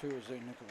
2 is a nickel.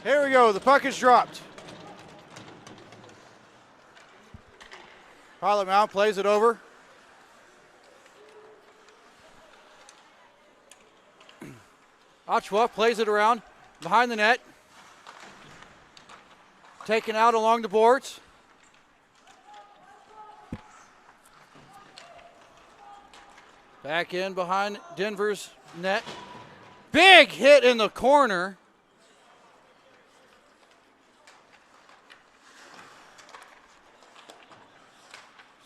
Here we go. The puck is dropped. Pilot Mount plays it over. Ochoa plays it around behind the net. Taken out along the boards. Back in behind Denver's net. Big hit in the corner.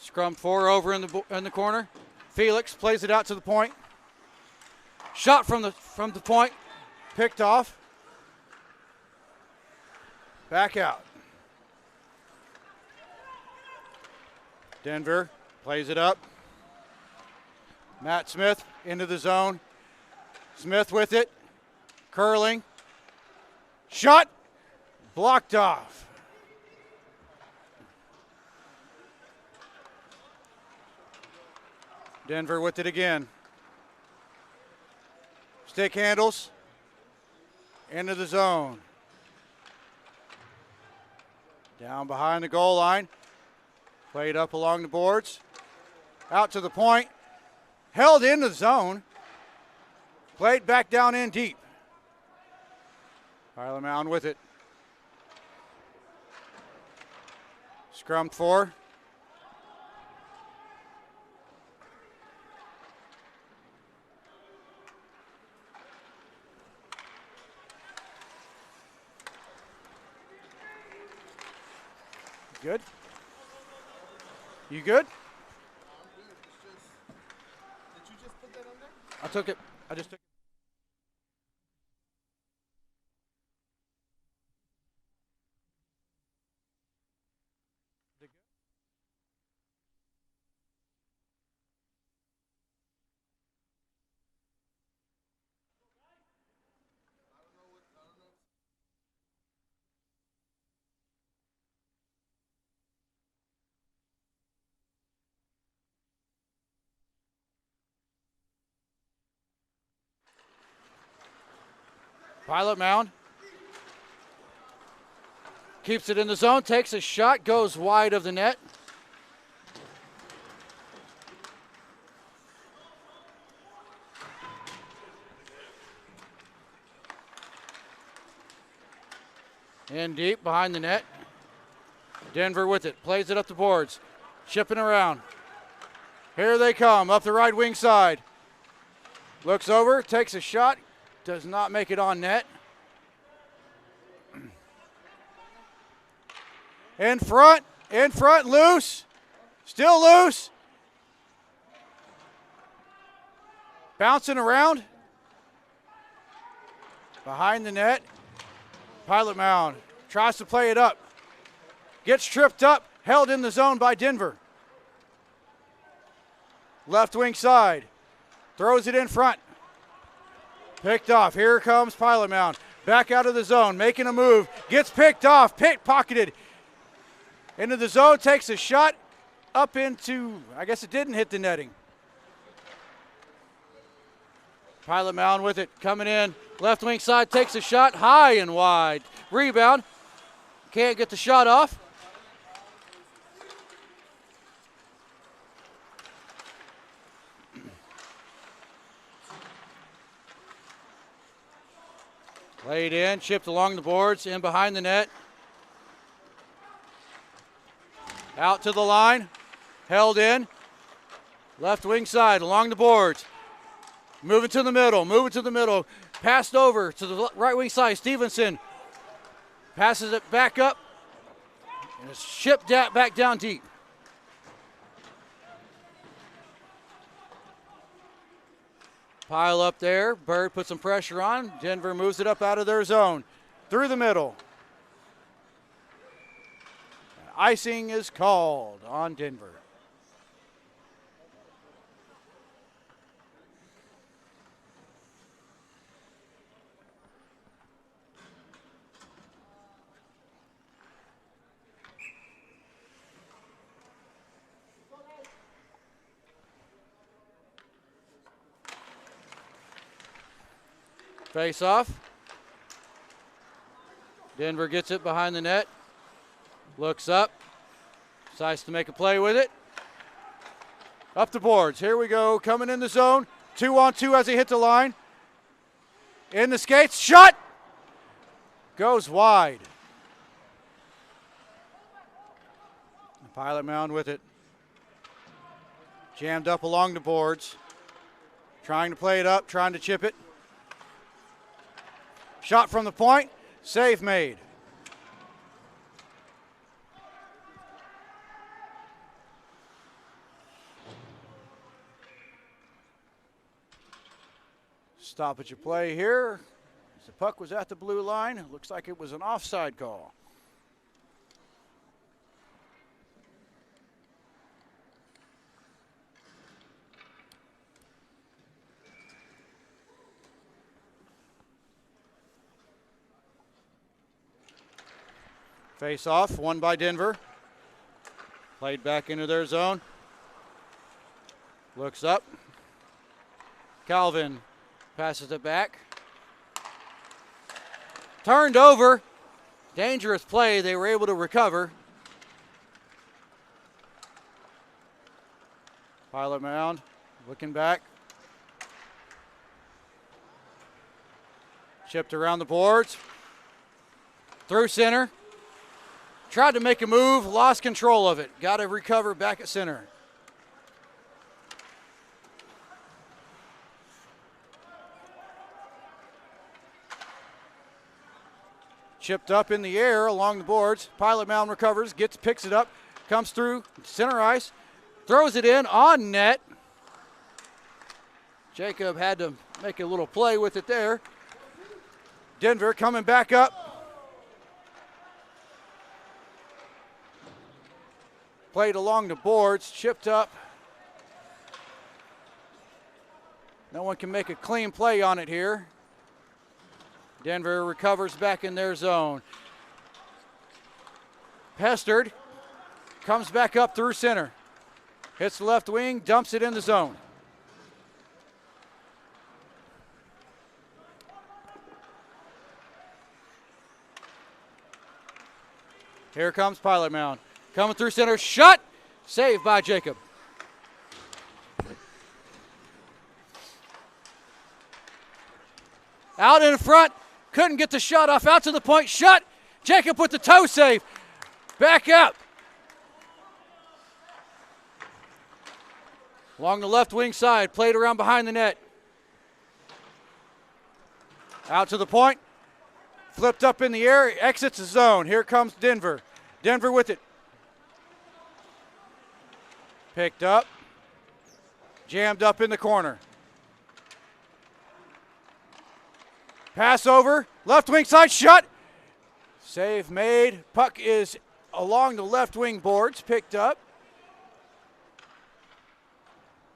Scrum 4 over in the corner. Felix plays it out to the point. Shot from the point. Picked off. Back out. Denver plays it up. Matt Smith into the zone. Smith with it. Curling. Shot. Blocked off. Denver with it again. Stick handles. Into the zone. Down behind the goal line. Played up along the boards. Out to the point. Held in the zone. Played back down in deep. Pilot Mound with it. Scrum 4. Good? You good? Did you just put that on there? I took it. I just took it. Pilot Mound. Keeps it in the zone, takes a shot, goes wide of the net. In deep behind the net. Denver with it, plays it up the boards, chipping around. Here they come, up the right wing side. Looks over, takes a shot, does not make it on net. In front, loose. Still loose. Bouncing around. Behind the net. Pilot Mound tries to play it up. Gets tripped up, held in the zone by Denver. Left wing side. Throws it in front. Picked off. Here comes Pilot Mound. Back out of the zone, making a move. Gets picked off, pickpocketed. Into the zone, takes a shot up into, I guess it didn't hit the netting. Pilot Mound with it, coming in. Left wing side, takes a shot high and wide. Rebound. Can't get the shot off. Played in, chipped along the boards, in behind the net. Out to the line, held in. Left wing side, along the boards. Moving to the middle, Passed over to the right wing side, Stevenson. Passes it back up, and it's shipped back down deep. Pile up there. Bird puts some pressure on. Denver moves it up out of their zone. Through the middle. And icing is called on Denver. Face off. Denver gets it behind the net. Looks up. Decides to make a play with it. Up the boards. Here we go. Coming in the zone. 2-on-2 as he hit the line. In the skates. Shot! Goes wide. Pilot Mound with it. Jammed up along the boards. Trying to play it up, trying to chip it. Shot from the point, save made. Stoppage of play here. The puck was at the blue line. It looks like it was an offside call. Face off, won by Denver. Played back into their zone. Looks up. Calvin passes it back. Turned over. Dangerous play. They were able to recover. Pilot mound. Looking back. Chipped around the boards. Through center. Tried to make a move. Lost control of it. Got to recover back at center. Chipped up in the air along the boards. Pilot mound recovers, picks it up, comes through center ice, throws it in on net. Jacob had to make a little play with it there. Denver coming back up. Played along the boards, chipped up. No one can make a clean play on it here. Denver recovers back in their zone. Pestered, comes back up through center. Hits the left wing, dumps it in the zone. Here comes Pilot Mound. Coming through center, shot, saved by Jacob. Out in front. Couldn't get the shot off, out to the point, shot. Jacob with the toe save. Back up. Along the left wing side, played around behind the net. Out to the point. Flipped up in the air, exits the zone. Here comes Denver. Denver with it. Picked up. Jammed up in the corner. Pass over, left wing side, shot. Save made. Puck is along the left wing boards, picked up.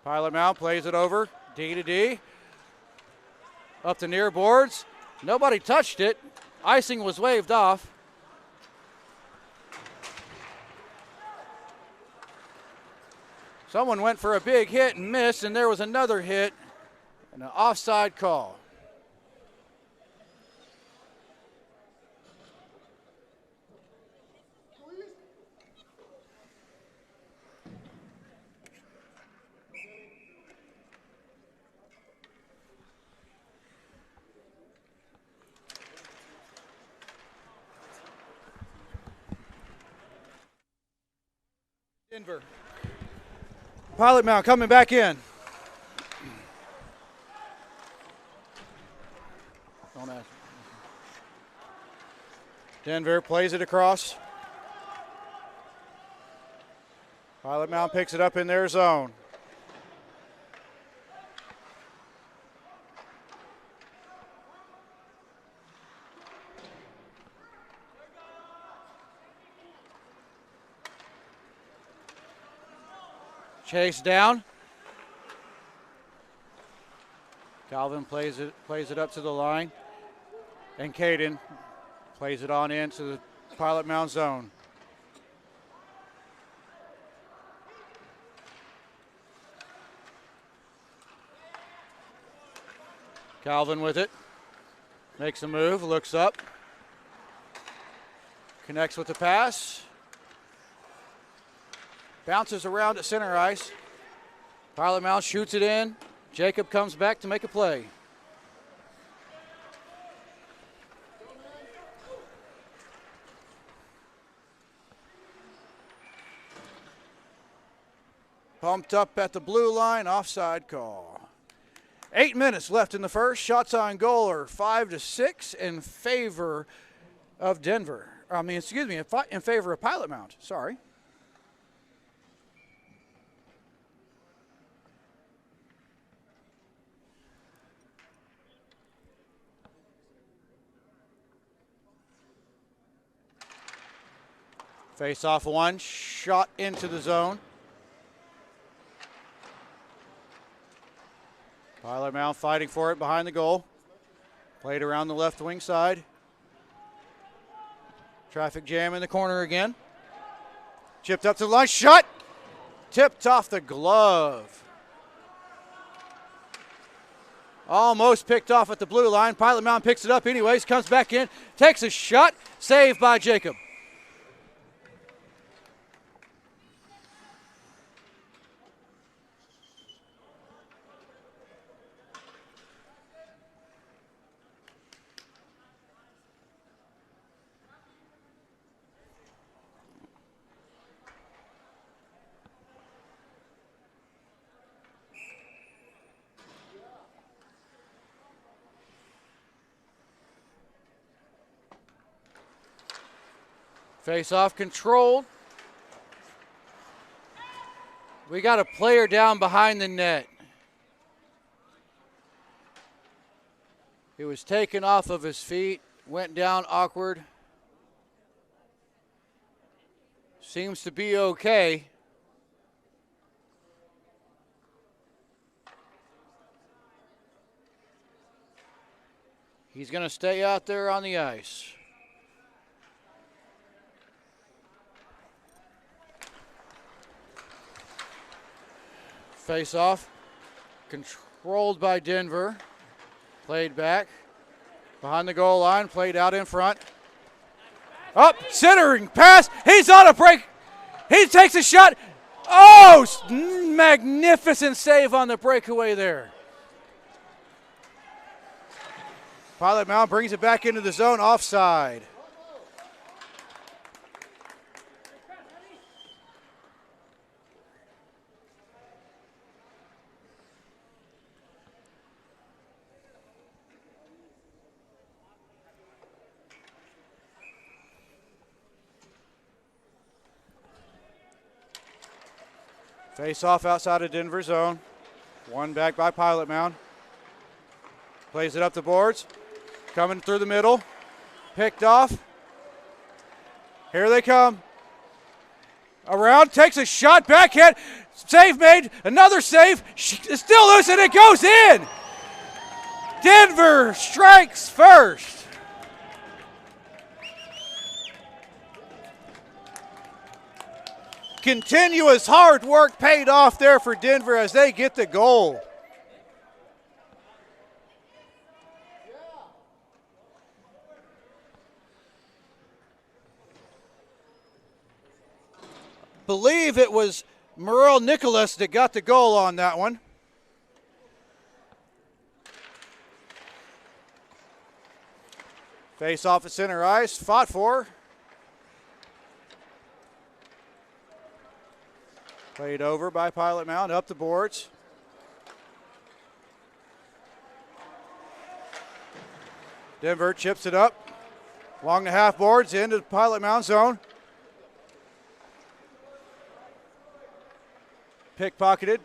Pilot Mound plays it over, D to D. Up the near boards. Nobody touched it. Icing was waved off. Someone went for a big hit and missed, and there was another hit and an offside call. Denver. Pilot Mound coming back in. Don't ask. Denver plays it across. Pilot Mound picks it up in their zone. Chase down. Calvin plays it up to the line. And Caden plays it on into the Pilot Mound zone. Calvin with it. Makes a move, looks up. Connects with the pass. Bounces around at center ice. Pilot Mound shoots it in. Jacob comes back to make a play. Pumped up at the blue line, offside call. 8 minutes left in the first. Shots on goal are 5-6 in favor of Denver. In favor of Pilot Mound. Sorry. Face off one, shot into the zone. Pilot Mound fighting for it behind the goal. Played around the left wing side. Traffic jam in the corner again. Chipped up to the line, shot! Tipped off the glove. Almost picked off at the blue line. Pilot Mound picks it up anyways, comes back in, takes a shot, saved by Jacob. Face-off controlled. We got a player down behind the net. He was taken off of his feet, went down awkward. Seems to be okay. He's going to stay out there on the ice. Face off, controlled by Denver. Played back, behind the goal line, played out in front. Up, centering pass, he's on a break. He takes a shot. Oh, magnificent save on the breakaway there. Pilot Mound brings it back into the zone, offside. Face off outside of Denver zone. One back by Pilot Mound. Plays it up the boards. Coming through the middle. Picked off. Here they come. Around, takes a shot, backhand. Save made. Another save. Still loose and it goes in. Denver strikes first. Continuous hard work paid off there for Denver as they get the goal. Believe it was Merle Nicholas that got the goal on that one. Face off at center ice, fought for. Played over by Pilot Mound, up the boards. Denver chips it up along the half boards into the Pilot Mound zone. Pickpocketed.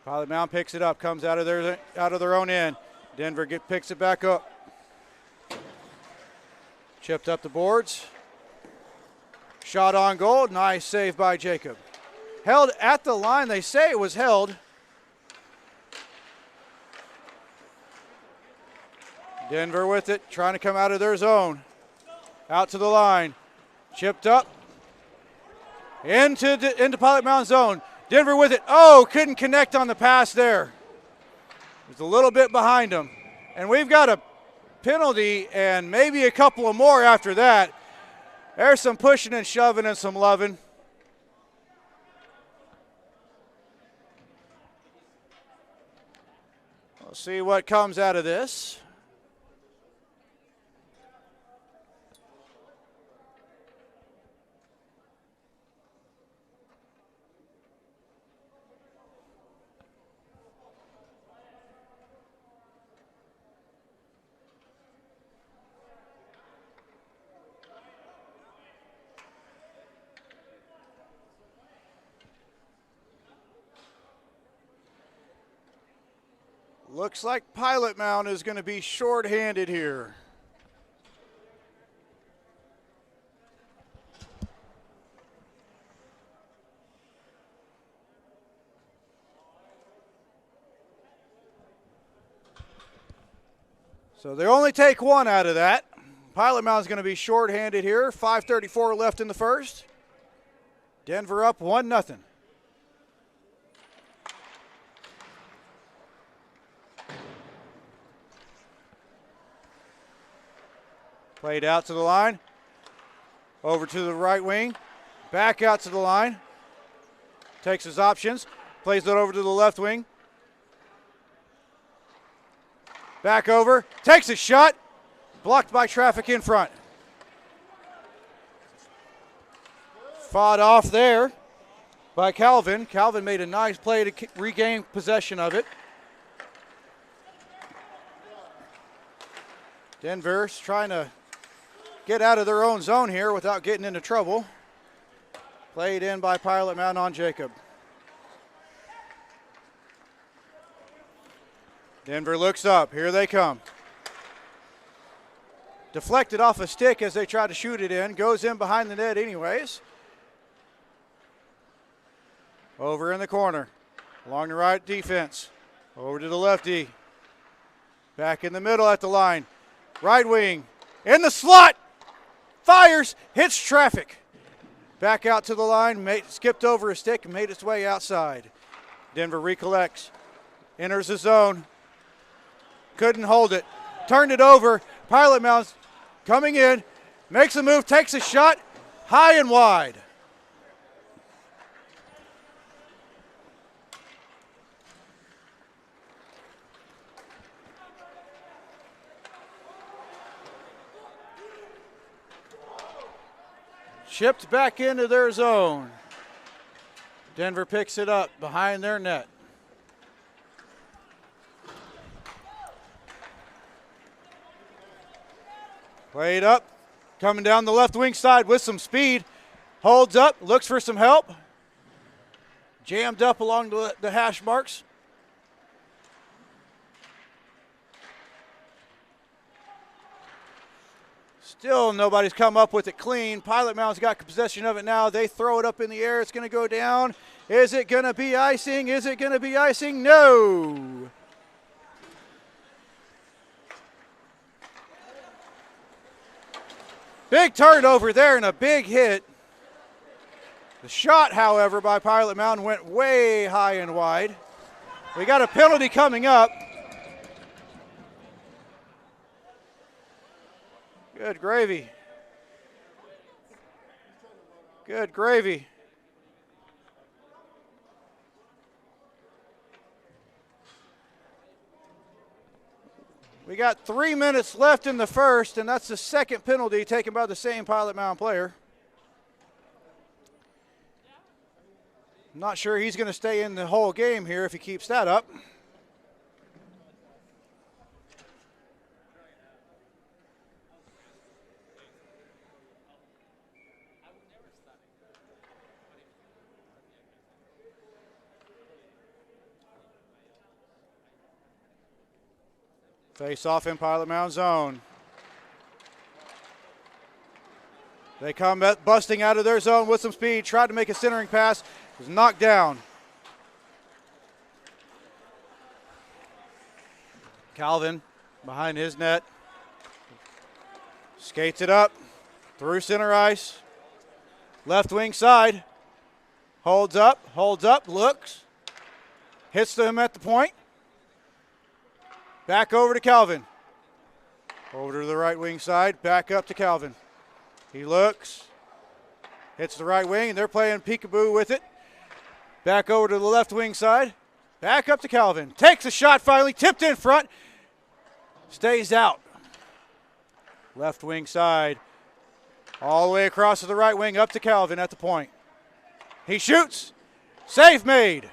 Pilot Mound picks it up, comes out of their own end. Denver picks it back up. Chipped up the boards. Shot on goal, nice save by Jacob. Held at the line, they say it was held. Denver with it, trying to come out of their zone. Out to the line, chipped up. Into Pilot Mound zone. Denver with it, oh, couldn't connect on the pass there. It was a little bit behind him. And we've got a penalty and maybe a couple of more after that. There's some pushing and shoving and some loving. We'll see what comes out of this. Looks like Pilot Mound is going to be shorthanded here. So they only take one out of that. Pilot Mound is going to be shorthanded here. 5:34 left in the first. Denver up 1-0. Played out to the line. Over to the right wing. Back out to the line. Takes his options. Plays it over to the left wing. Back over. Takes a shot. Blocked by traffic in front. Fought off there by Calvin. Calvin made a nice play to regain possession of it. Denver's trying to get out of their own zone here without getting into trouble. Played in by Pilot Mound on Jacob. Denver looks up. Here they come. Deflected off a stick as they try to shoot it in. Goes in behind the net anyways. Over in the corner. Along the right defense. Over to the lefty. Back in the middle at the line. Right wing. In the slot. Fires. Hits traffic. Back out to the line. Skipped over a stick and made its way outside. Denver recollects. Enters the zone. Couldn't hold it. Turned it over. Pilot Mound coming in. Makes a move. Takes a shot. High and wide. Chipped back into their zone. Denver picks it up behind their net. Played up, coming down the left wing side with some speed. Holds up, looks for some help. Jammed up along the hash marks. Still nobody's come up with it clean. Pilot Mound's got possession of it now. They throw it up in the air. It's going to go down. Is it going to be icing? Is it going to be icing? No. Big turnover there and a big hit. The shot, however, by Pilot Mound went way high and wide. We got a penalty coming up. Good gravy. Good gravy. We got 3 minutes left in the first, and that's the second penalty taken by the same Pilot Mound player. I'm not sure he's going to stay in the whole game here if he keeps that up. Face off in Pilot Mound zone. They come busting out of their zone with some speed. Tried to make a centering pass. Was knocked down. Calvin behind his net. Skates it up. Through center ice. Left wing side. Holds up, looks. Hits to him at the point. Back over to Calvin. Over to the right wing side. Back up to Calvin. He looks. Hits the right wing, and they're playing peekaboo with it. Back over to the left wing side. Back up to Calvin. Takes a shot finally. Tipped in front. Stays out. Left wing side. All the way across to the right wing. Up to Calvin at the point. He shoots. Save made.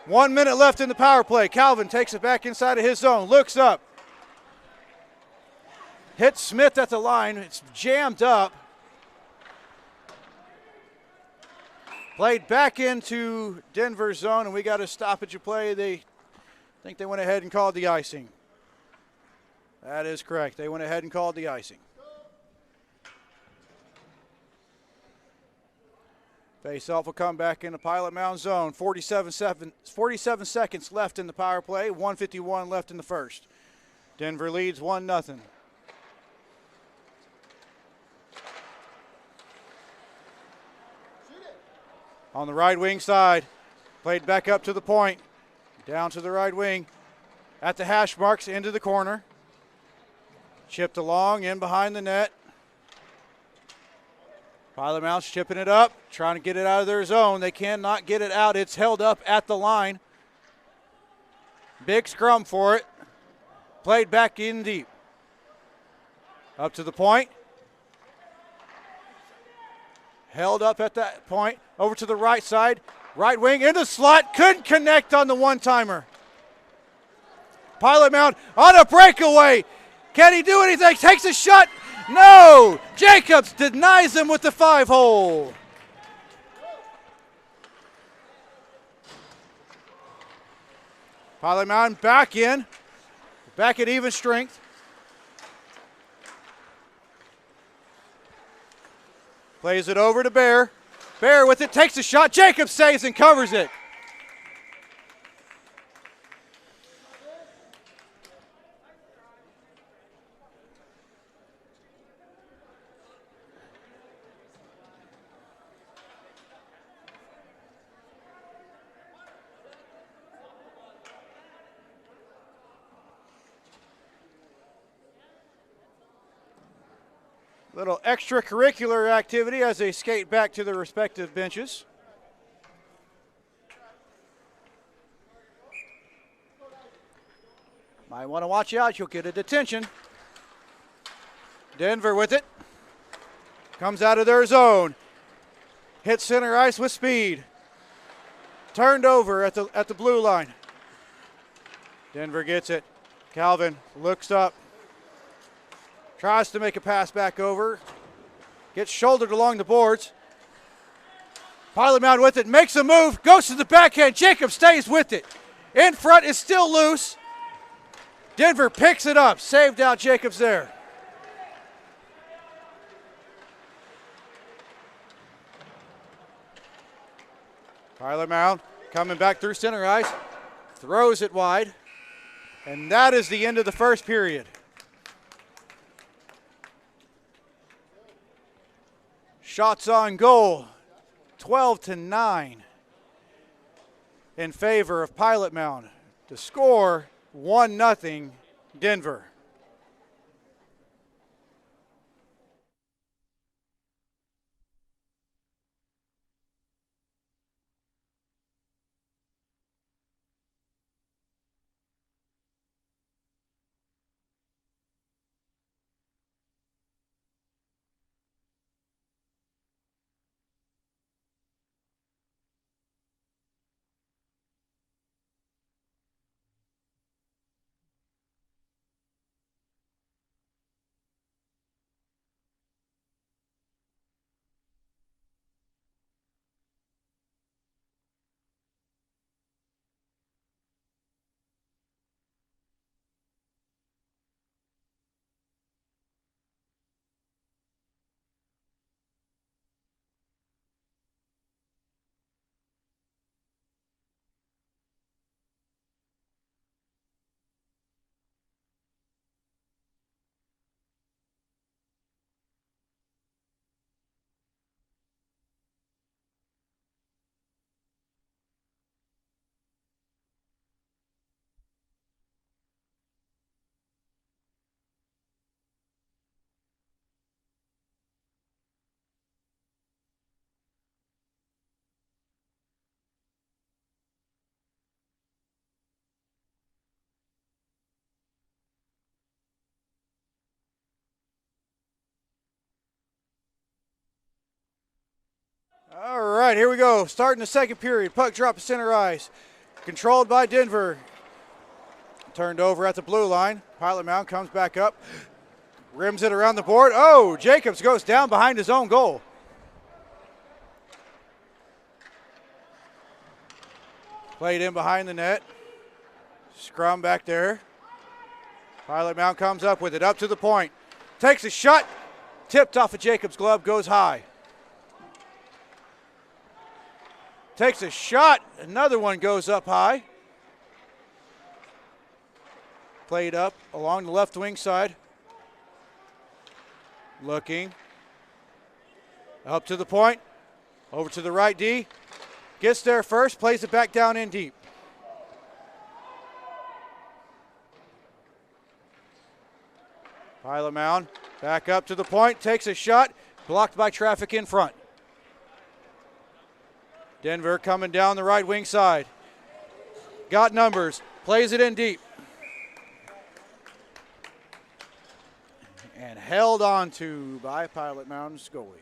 1 minute left in the power play. Calvin takes it back inside of his zone. Looks up. Hits Smith at the line. It's jammed up. Played back into Denver's zone, and we got a stoppage of play. They think they went ahead and called the icing. That is correct. They went ahead and called the icing. Face-off will come back into Pilot Mound zone. 47 seconds left in the power play. 1:51 left in the first. Denver leads 1-0. On the right wing side, played back up to the point. Down to the right wing. At the hash marks, into the corner. Chipped along, in behind the net. Pilot Mound's chipping it up, trying to get it out of their zone. They cannot get it out. It's held up at the line. Big scrum for it. Played back in deep. Up to the point. Held up at that point. Over to the right side. Right wing into the slot. Couldn't connect on the one-timer. Pilot Mound on a breakaway. Can he do anything? Takes a shot. No! Jacobs denies him with the 5-hole. Pilot Mound back in. Back at even strength. Plays it over to Bear. Bear with it, takes a shot. Jacobs saves and covers it. Little extracurricular activity as they skate back to their respective benches. Might want to watch out, you'll get a detention. Denver with it. Comes out of their zone. Hits center ice with speed. Turned over at the blue line. Denver gets it. Calvin looks up. Tries to make a pass back over. Gets shouldered along the boards. Pilot Mound with it. Makes a move. Goes to the backhand. Jacob stays with it. In front is still loose. Denver picks it up. Saved out Jacobs there. Pilot Mound coming back through center ice. Throws it wide. And that is the end of the first period. Shots on goal, 12-9 in favor of Pilot Mound. To score, 1-0 Denver. All right, here we go. Starting the second period. Puck drop to center ice. Controlled by Denver. Turned over at the blue line. Pilot Mound comes back up. Rims it around the board. Oh, Jacobs goes down behind his own goal. Played in behind the net. Scrum back there. Pilot Mound comes up with it, up to the point. Takes a shot, tipped off of Jacob's glove, goes high. Takes a shot, another one goes up high. Played up along the left wing side. Looking. Up to the point, over to the right D. Gets there first, plays it back down in deep. Pilot Mound back up to the point, takes a shot, blocked by traffic in front. Denver coming down the right wing side. Got numbers, plays it in deep. And held on to by Pilot Mound's goalie.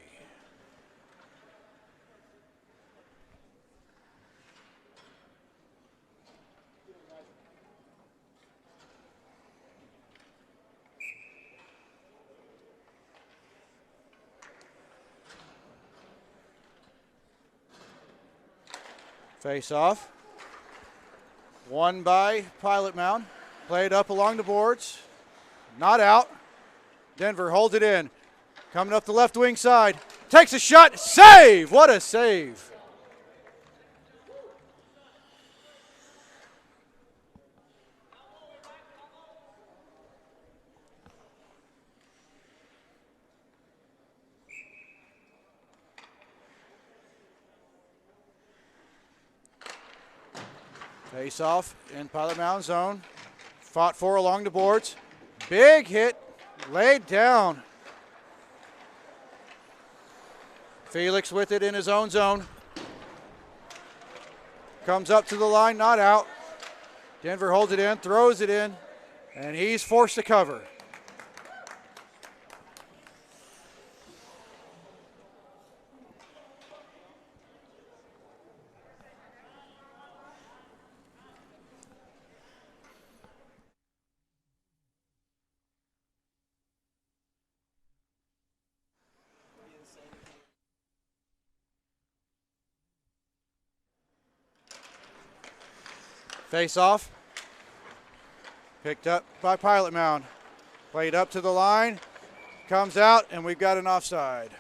Face off. Won by Pilot Mound. Played up along the boards. Not out. Denver holds it in. Coming up the left wing side. Takes a shot. Save! What a save. Face off in Pilot Mound zone. Fought for along the boards. Big hit. Laid down. Felix with it in his own zone. Comes up to the line, not out. Denver holds it in, throws it in, and he's forced to cover. Face off. Picked up by Pilot Mound. Played up to the line. Comes out, and we've got an offside.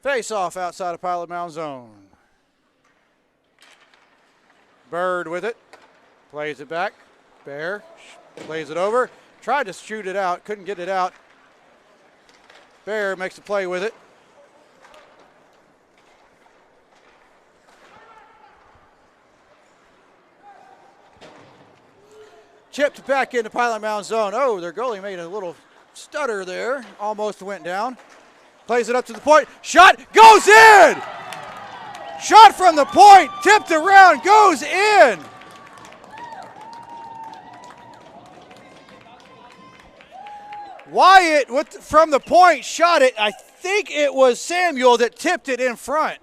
Face off outside of Pilot Mound zone. Bird with it. Plays it back. Bear plays it over. Tried to shoot it out, couldn't get it out. Bear makes a play with it. Chipped back into Pilot Mound zone. Oh, their goalie made a little stutter there. Almost went down. Plays it up to the point. Shot goes in! Shot from the point, tipped around, goes in! Wyatt from the point shot it. I think it was Samuel that tipped it in front.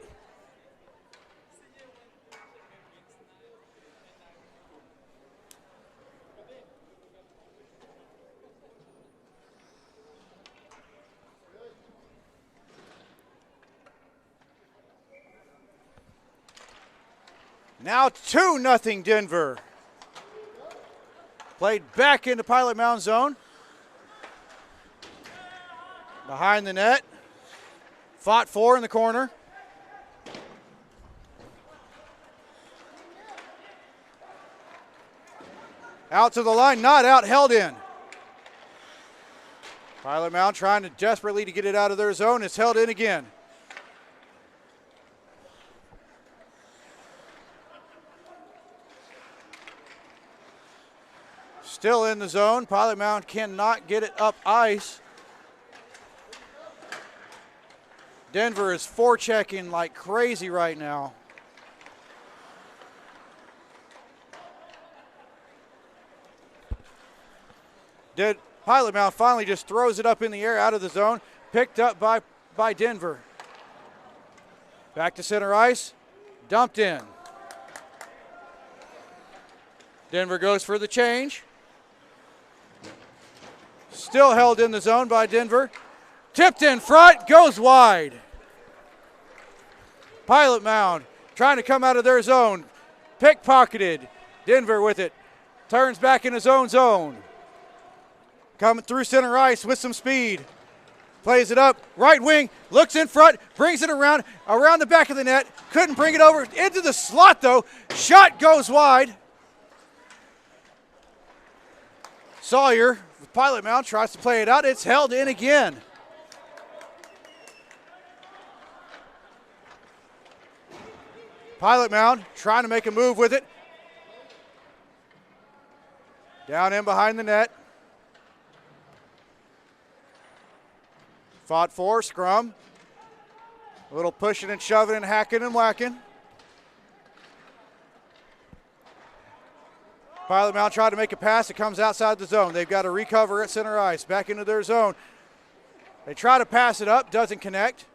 Now 2-0 Denver. Played back into Pilot Mound zone. Behind the net. Fought for in the corner. Out to the line, not out, held in. Pilot Mound trying to desperately to get it out of their zone. It's held in again. Still in the zone. Pilot Mound cannot get it up ice. Denver is forechecking like crazy right now. Pilot Mound finally just throws it up in the air out of the zone. Picked up by Denver. Back to center ice. Dumped in. Denver goes for the change. Still held in the zone by Denver. Tipped in front, goes wide. Pilot Mound trying to come out of their zone. Pickpocketed. Denver with it. Turns back in his own zone. Coming through center ice with some speed. Plays it up. Right wing. Looks in front. Brings it around the back of the net. Couldn't bring it over into the slot though. Shot goes wide. Sawyer with Pilot Mound tries to play it out. It's held in again. Pilot Mound trying to make a move with it. Down in behind the net. Fought for, scrum. A little pushing and shoving and hacking and whacking. Pilot Mound tried to make a pass. It comes outside the zone. They've got to recover at center ice. Back into their zone. They try to pass it up. Doesn't connect.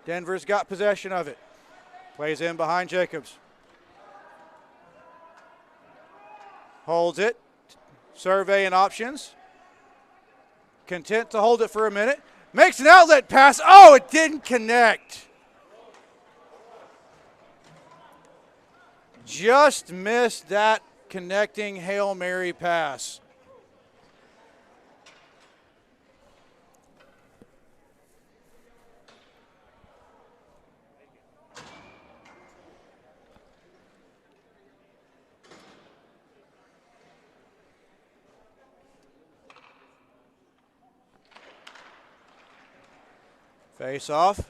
Denver's got possession of it. Plays in behind Jacobs. Holds it. Surveying options. Content to hold it for a minute. Makes an outlet pass. Oh, it didn't connect. Just missed that connecting Hail Mary pass. Face off.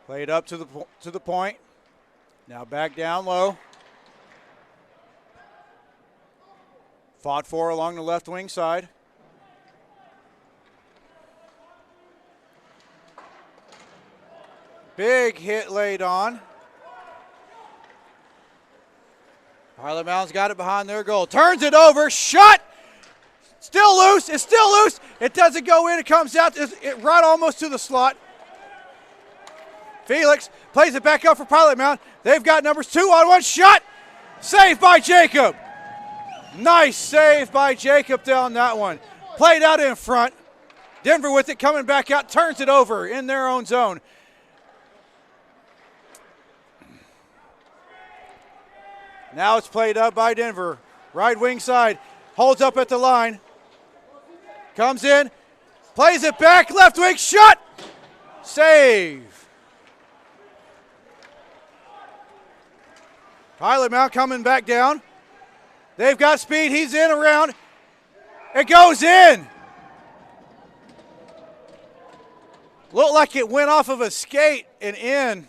Played up to the point. Now back down low. Fought for along the left wing side. Big hit laid on. Pilot Mound's got it behind their goal. Turns it over. Shot. Still loose. It's still loose. It doesn't go in. It comes out right almost to the slot. Felix plays it back up for Pilot Mound. They've got numbers 2-on-1. Shot. Saved by Jacob. Nice save by Jacob down that one. Played out in front. Denver with it, coming back out. Turns it over in their own zone. Now it's played up by Denver. Right wing side. Holds up at the line. Comes in. Plays it back. Left wing shot. Save. Pilot Mound coming back down. They've got speed. He's in around. It goes in. Looked like it went off of a skate and in.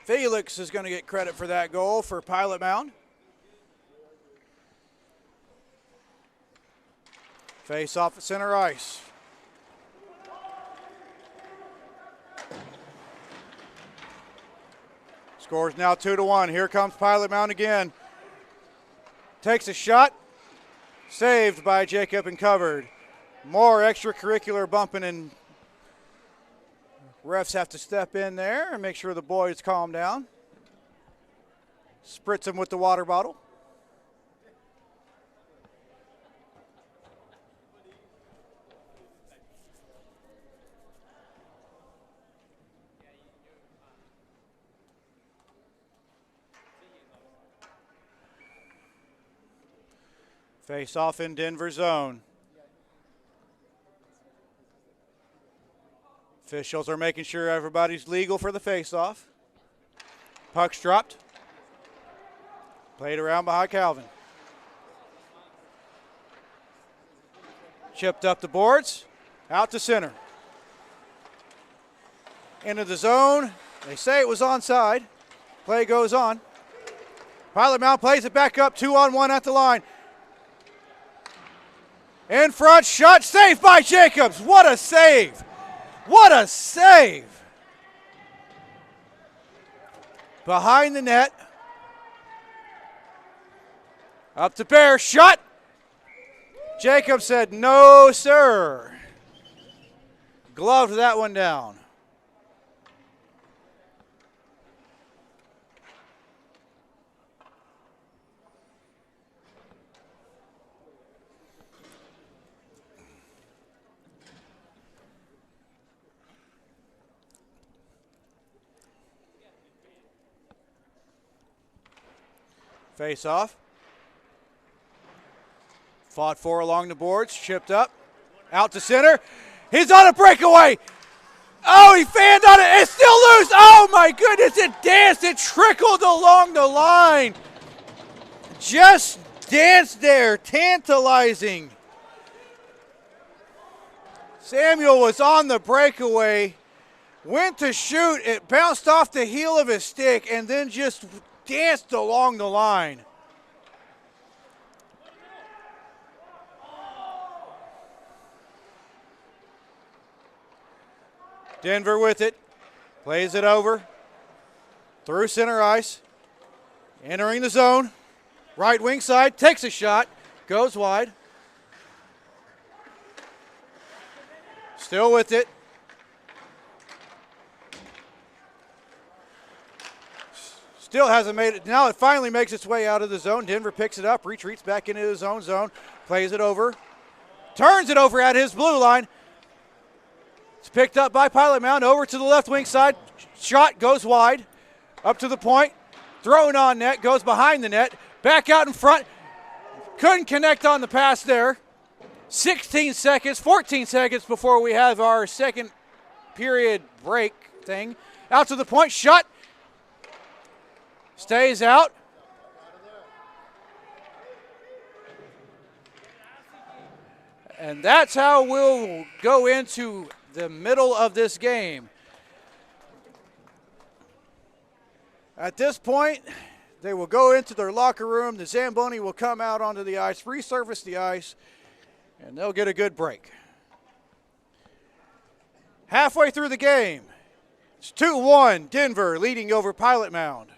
Felix is going to get credit for that goal for Pilot Mound. Face off at center ice. Scores now 2-1. Here comes Pilot Mound again. Takes a shot. Saved by Jacob and covered. More extracurricular bumping, and refs have to step in there and make sure the boys calm down. Spritz them with the water bottle. Face off in Denver zone. Officials are making sure everybody's legal for the face-off. Puck's dropped. Played around behind Calvin. Chipped up the boards. Out to center. Into the zone. They say it was onside. Play goes on. Pilot Mound plays it back up. 2-on-1 at the line. In front, shot, saved by Jacobs. What a save. What a save. behind the net. Up to Bear, shot. Jacob said, no, sir. Gloved that one down. Face off. Fought for along the boards, chipped up, out to center. He's on a breakaway. Oh, he fanned on it. It's still loose. Oh, my goodness. It danced. It trickled along the line. Just danced there. Tantalizing. Samuel was on the breakaway. Went to shoot. It bounced off the heel of his stick and then just danced along the line. Denver with it, plays it over, through center ice, entering the zone, right wing side, takes a shot, goes wide. Still with it. Still hasn't made it. Now it finally makes its way out of the zone. Denver picks it up, retreats back into his own zone, plays it over, turns it over at his blue line. It's picked up by Pilot Mound, over to the left wing side. Shot goes wide, up to the point, thrown on net, goes behind the net, back out in front. Couldn't connect on the pass there. 14 seconds before we have our second period break thing. Out to the point, shot. Stays out. And that's how we'll go into the middle of this game. At this point, they will go into their locker room. The Zamboni will come out onto the ice, resurface the ice, and they'll get a good break. Halfway through the game, it's 2-1, Denver leading over Pilot Mound.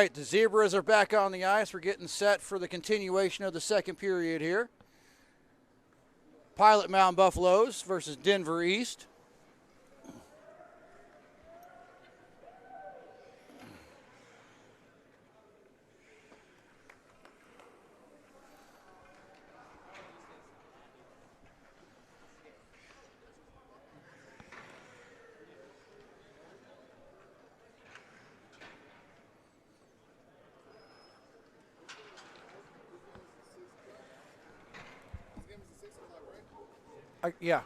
right, the Zebras are back on the ice. We're getting set for the continuation of the second period here. Pilot Mound Buffaloes versus Denver East. Yeah.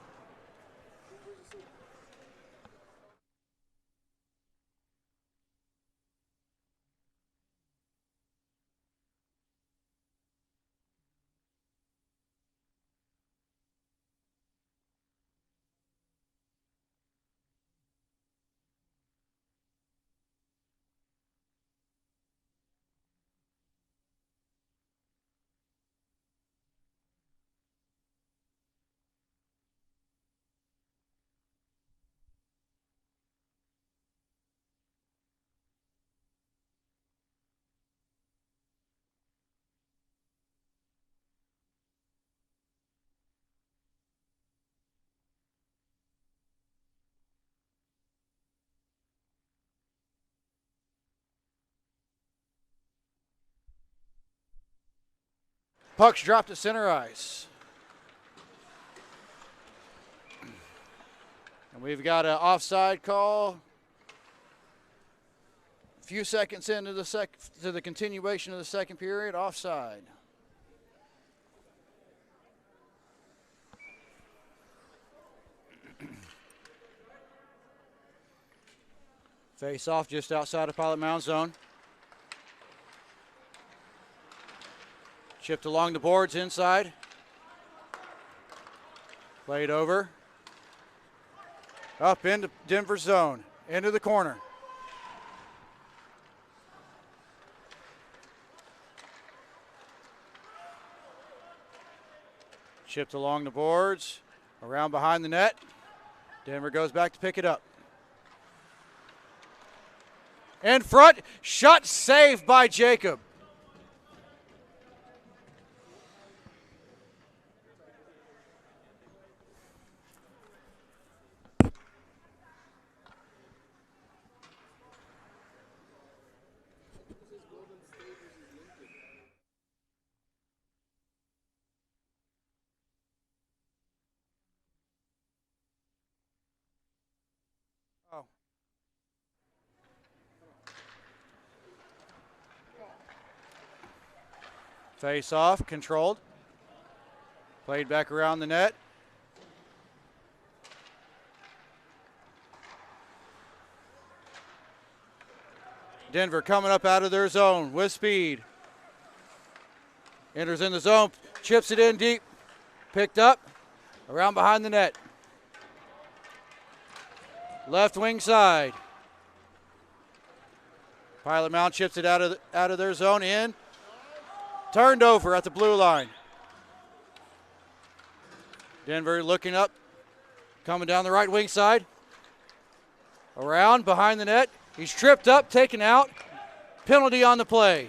Puck's dropped at center ice. And we've got an offside call. A few seconds into the continuation of the second period, offside. Face off just outside of Pilot Mound zone. Chipped along the boards inside. Played over. Up into Denver zone. Into the corner. Chipped along the boards. Around behind the net. Denver goes back to pick it up. In front. Shot saved by Jacob. Face off, controlled. Played back around the net. Denver coming up out of their zone with speed. Enters in the zone, chips it in deep. Picked up, around behind the net. Left wing side. Pilot Mound chips it out of their zone in. Turned over at the blue line. Denver looking up, coming down the right wing side. Around behind the net. He's tripped up, taken out. Penalty on the play.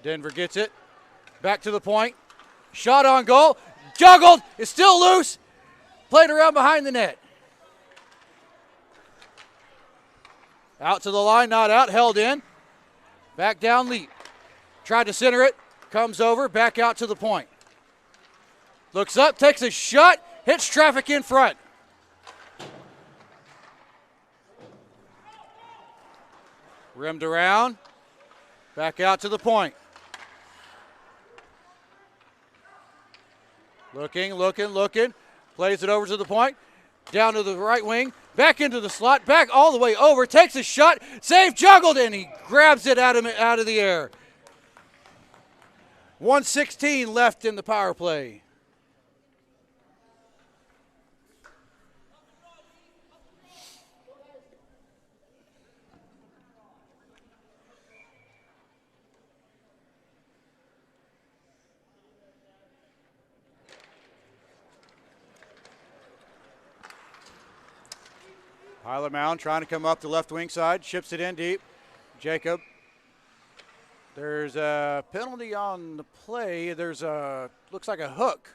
Denver gets it. Back to the point. Shot on goal. Juggled. It's still loose. Played around behind the net. Out to the line, not out. Held in. Back down, leap. Tried to center it. Comes over. Back out to the point. Looks up. Takes a shot. Hits traffic in front. Rimmed around. Back out to the point. Looking. Plays it over to the point. Down to the right wing, back into the slot, back all the way over, takes a shot, save, juggled, and he grabs it out of the air. 1:16 left in the power play. Pilot Mound trying to come up the left wing side, chips it in deep. Jacob. There's a penalty on the play. There's looks like a hook.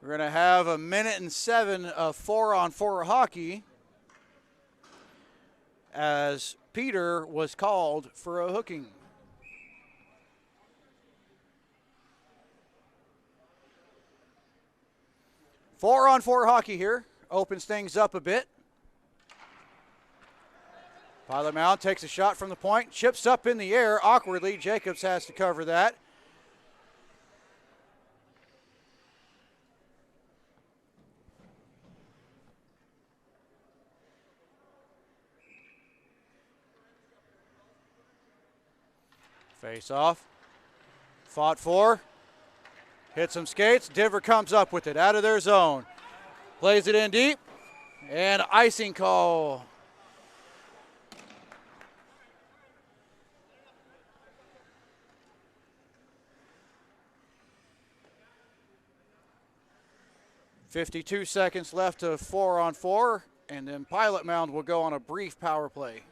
We're going to have 1:07 of 4-on-4 hockey as Peter was called for a hooking. Four-on-4 hockey here. Opens things up a bit. Pilot Mound takes a shot from the point. Chips up in the air awkwardly. Jacobs has to cover that. Face off. Fought for. Hit some skates. Denver comes up with it out of their zone. Plays it in deep. And icing call. .52 seconds left to 4-on-4, and then Pilot Mound will go on a brief power play.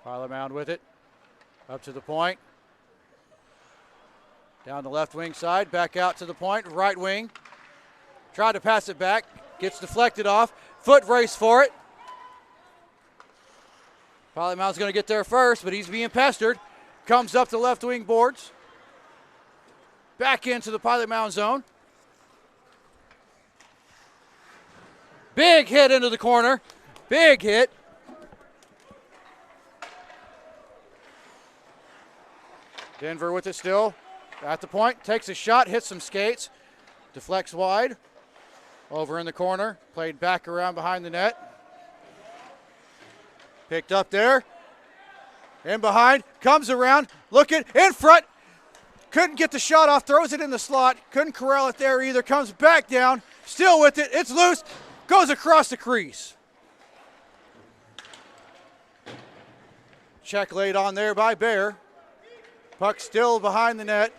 Pilot Mound with it. Up to the point. Down the left wing side, back out to the point, right wing. Tried to pass it back, gets deflected off. Foot race for it. Pilot Mound's going to get there first, but he's being pestered. Comes up the left wing boards. Back into the Pilot Mound zone. Big hit into the corner. Big hit. Denver with it still. At the point, takes a shot, hits some skates. Deflects wide. Over in the corner. Played back around behind the net. Picked up there. In behind. Comes around. Looking in front. Couldn't get the shot off. Throws it in the slot. Couldn't corral it there either. Comes back down. Still with it. It's loose. Goes across the crease. Check laid on there by Bear. Puck still behind the net.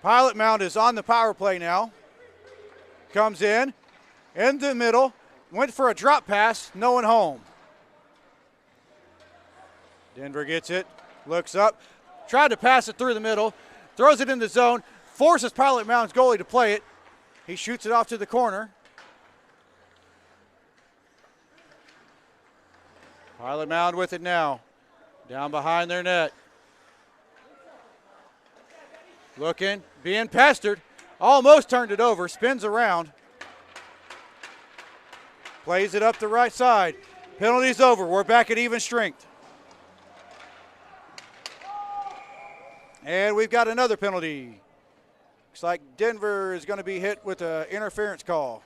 Pilot Mound is on the power play now. Comes in the middle. Went for a drop pass. No one home. Denver gets it. Looks up. Tried to pass it through the middle. Throws it in the zone. Forces Pilot Mound's goalie to play it. He shoots it off to the corner. Pilot Mound with it now. Down behind their net. Looking, being pestered. Almost turned it over, spins around. Plays it up the right side. Penalty's over, we're back at even strength. And we've got another penalty. Looks like Denver is going to be hit with an interference call.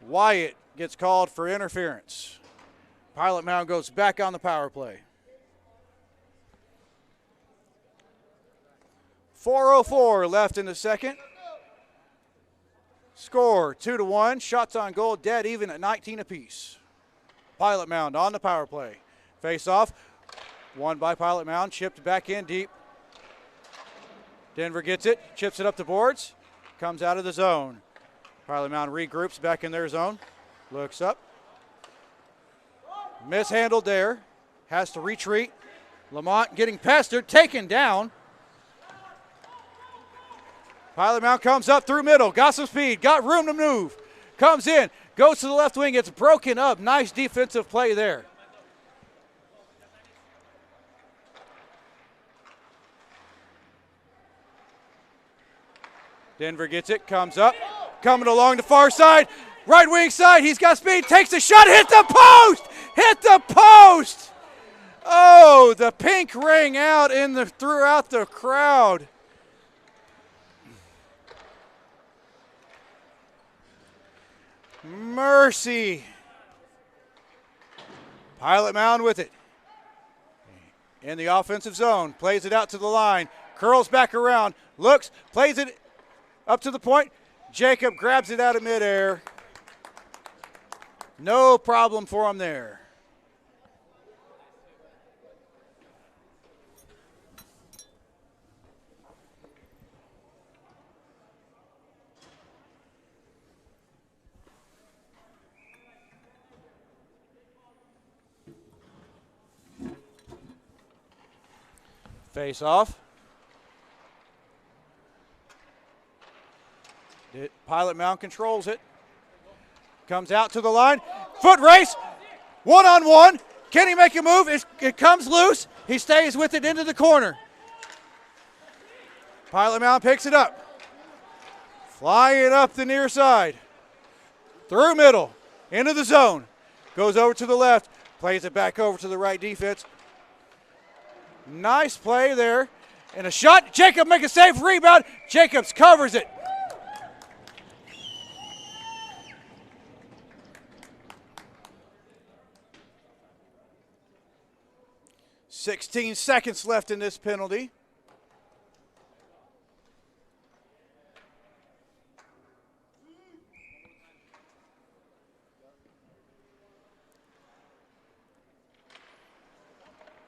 Wyatt gets called for interference. Pilot Mound goes back on the power play. 4:04 left in the second. Score 2-1. Shots on goal dead even at 19 apiece. Pilot Mound on the power play. Face off. Won by Pilot Mound. Chipped back in deep. Denver gets it. Chips it up the boards. Comes out of the zone. Pilot Mound regroups back in their zone. Looks up. Mishandled there. Has to retreat. Lamont getting pestered. Taken down. Pilot Mound comes up through middle. Got some speed. Got room to move. Comes in. Goes to the left wing. It's broken up. Nice defensive play there. Denver gets it, comes up, coming along the far side, right wing side, he's got speed, takes a shot, hit the post! Hit the post! Oh, the pink rang out throughout the crowd. Mercy. Pilot Mound with it. In the offensive zone, plays it out to the line, curls back around, looks, plays it up to the point. Jacob grabs it out of midair. No problem for him there. Face off. Pilot Mound controls it. Comes out to the line. Foot race. One-on-one. Can he make a move? It comes loose. He stays with it into the corner. Pilot Mound picks it up. Flying it up the near side. Through middle. Into the zone. Goes over to the left. Plays it back over to the right defense. Nice play there. And a shot. Jacob make a safe rebound. Jacobs covers it. "16 seconds left in this penalty.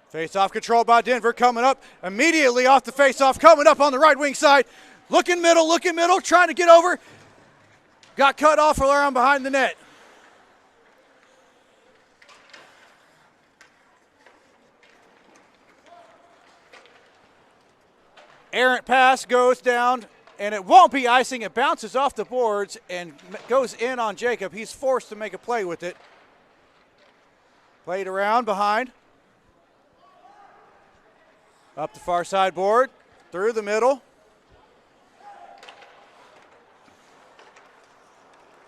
Face-off controlled by Denver, coming up immediately off the face-off, coming up on the right wing side. Looking middle, trying to get over. Got cut off around behind the net. Errant pass goes down, and it won't be icing. It bounces off the boards and goes in on Jacob. He's forced to make a play with it. Played around behind. Up the far side board, through the middle.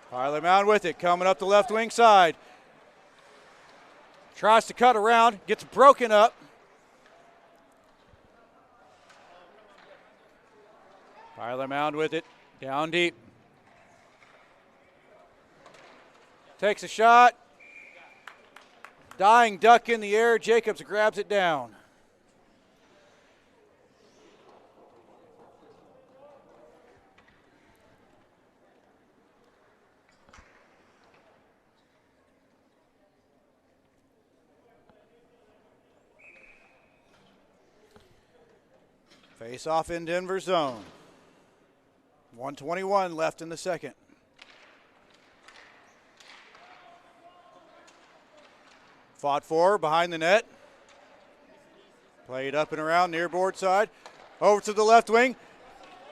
Pilot Mound with it, coming up the left wing side. Tries to cut around, gets broken up. Pilot Mound with it, down deep. Takes a shot. Dying duck in the air, Jacobs grabs it down. Face off in Denver zone. 1:21 left in the second. Fought for behind the net. Played up and around near board side. Over to the left wing.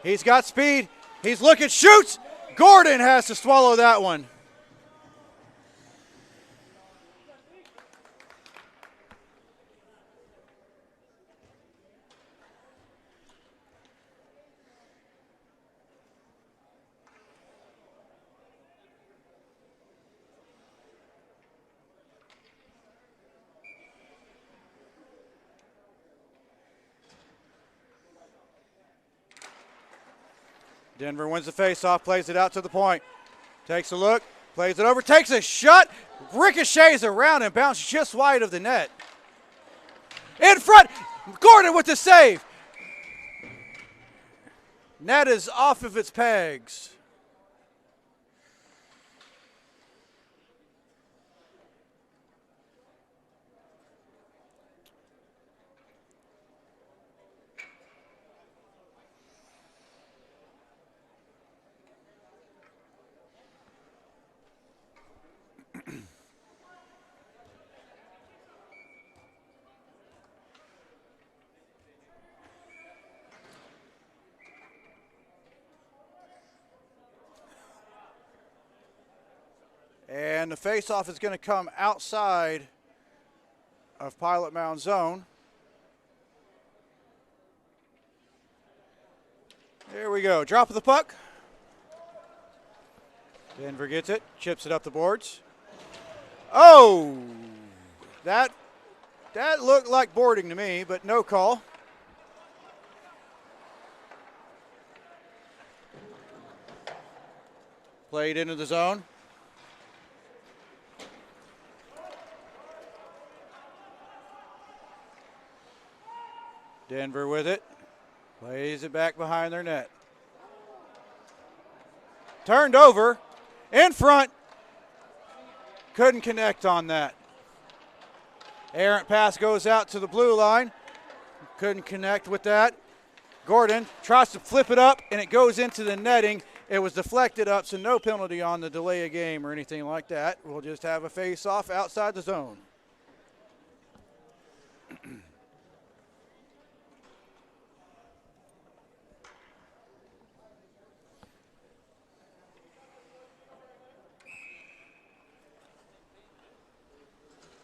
He's got speed. He's looking, shoots. Gordon has to swallow that one. Denver wins the face-off, plays it out to the point. Takes a look, plays it over, takes a shot, ricochets around and bounces just wide of the net. In front, Gordon with the save. Net is off of its pegs. And the face-off is going to come outside of Pilot Mound zone. There we go. Drop of the puck. Denver gets it, chips it up the boards. Oh! That looked like boarding to me, but no call. Played into the zone. Denver with it. Plays it back behind their net. Turned over. In front. Couldn't connect on that. Errant pass goes out to the blue line. Couldn't connect with that. Gordon tries to flip it up, and it goes into the netting. It was deflected up, so no penalty on the delay of game or anything like that. We'll just have a face-off outside the zone.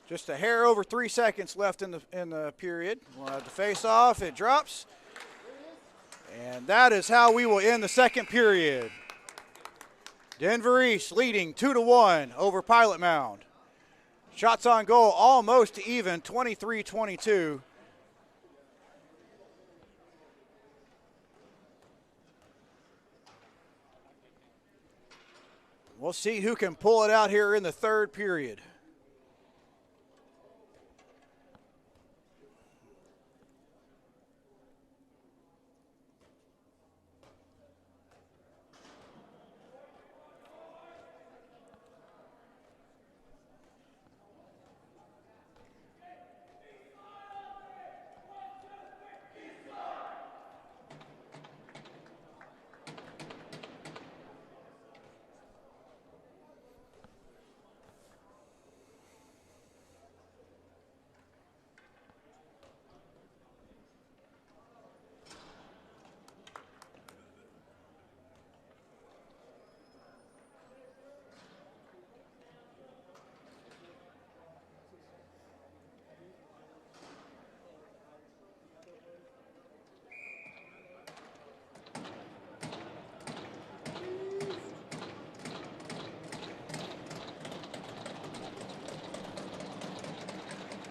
Just a hair over 3 seconds left in the period. We'll have the face-off. It drops. And that is how we will end the second period. Denver East leading 2-1 over Pilot Mound. Shots on goal almost even, 23-22. We'll see who can pull it out here in the third period.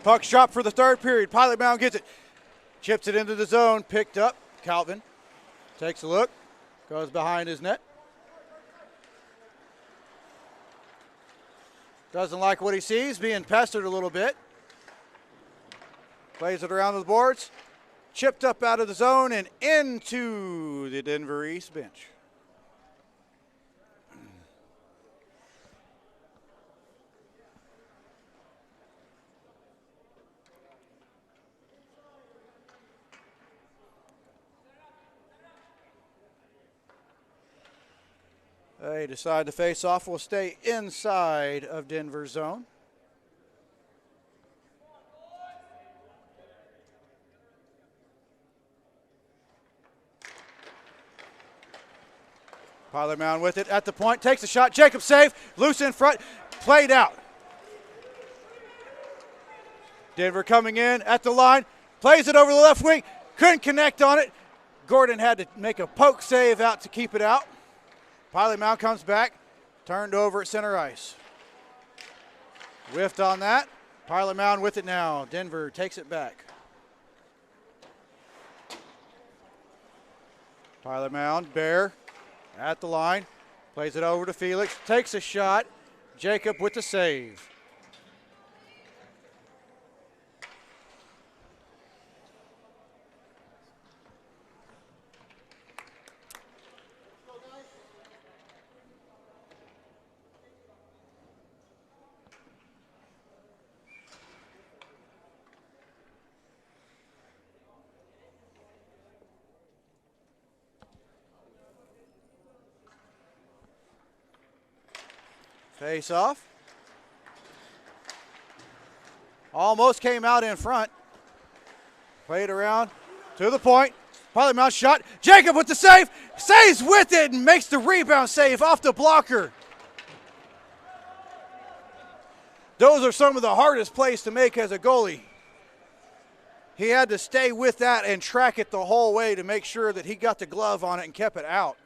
Puck's dropped for the third period. Pilot Mound gets it. Chips it into the zone. Picked up. Calvin takes a look. Goes behind his net. Doesn't like what he sees. Being pestered a little bit. Plays it around the boards. Chipped up out of the zone and into the Denver East bench. They decide the face-off will stay inside of Denver's zone. Pilot Mound with it at the point, takes a shot. Jacob save, loose in front, played out. Denver coming in at the line, plays it over the left wing, couldn't connect on it. Gordon had to make a poke save out to keep it out. Pilot Mound comes back, turned over at center ice. Whiffed on that. Pilot Mound with it now. Denver takes it back. Pilot Mound, Bear at the line. Plays it over to Felix, takes a shot. Jacob with the save. Face off. Almost came out in front. Played around to the point. Pilot Mound shot. Jacob with the save. Saves with it and makes the rebound save off the blocker. Those are some of the hardest plays to make as a goalie. He had to stay with that and track it the whole way to make sure that he got the glove on it and kept it out.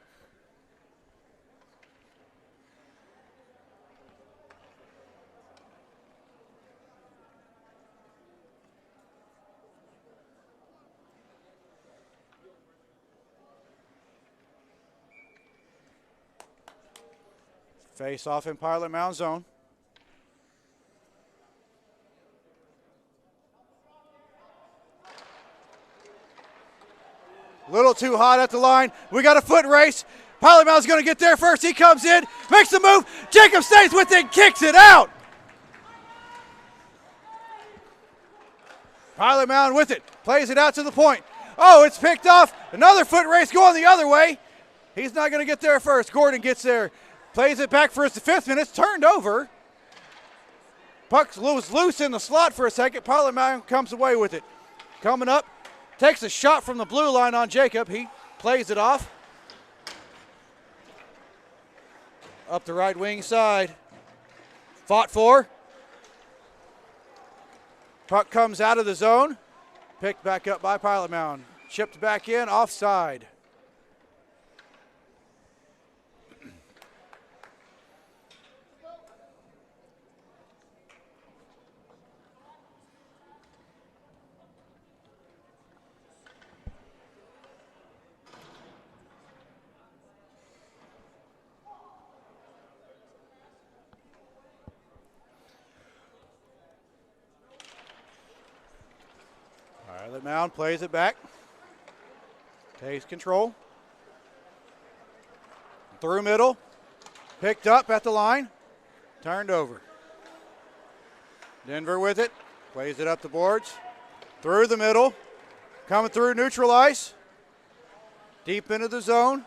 Face off in Pilot Mound zone. Little too hot at the line. We got a foot race. Pilot Mound's going to get there first. He comes in, makes the move. Jacob stays with it, kicks it out. Pilot Mound with it, plays it out to the point. Oh, it's picked off. Another foot race going the other way. He's not going to get there first. Gordon gets there. Plays it back for his fifth, and it's turned over. Puck was loose in the slot for a second. Pilot Mound comes away with it. Coming up, takes a shot from the blue line on Jacob. He plays it off. Up the right wing side. Fought for. Puck comes out of the zone. Picked back up by Pilot Mound. Chipped back in, offside. Pilot Mound plays it back. Takes control. Through middle. Picked up at the line. Turned over. Denver with it. Plays it up the boards. Through the middle. Coming through neutral ice. Deep into the zone.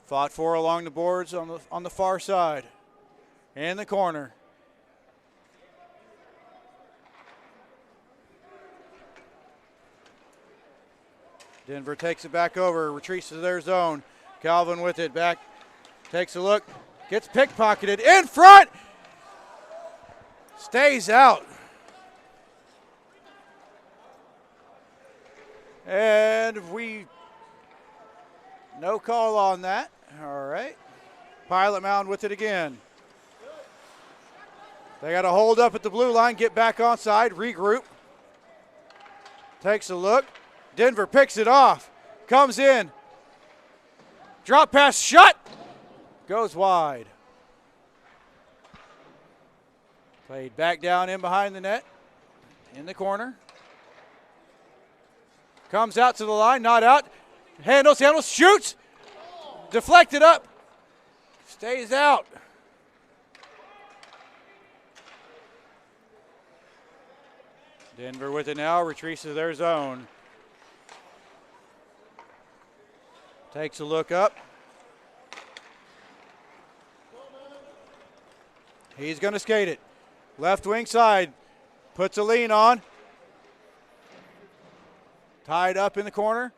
Fought for along the boards on the far side. In the corner. Denver takes it back over, retreats to their zone. Calvin with it back, takes a look, gets pickpocketed in front, stays out. And no call on that. All right. Pilot Mound with it again. They got to hold up at the blue line, get back onside, regroup. Takes a look. Denver picks it off, comes in, drop pass, shot, goes wide. Played back down in behind the net, in the corner. Comes out to the line, not out, handles, shoots, deflected up, stays out. Denver with it now, retreats to their zone. Takes a look up. He's going to skate it. Left wing side. Puts a lean on. Tied up in the corner.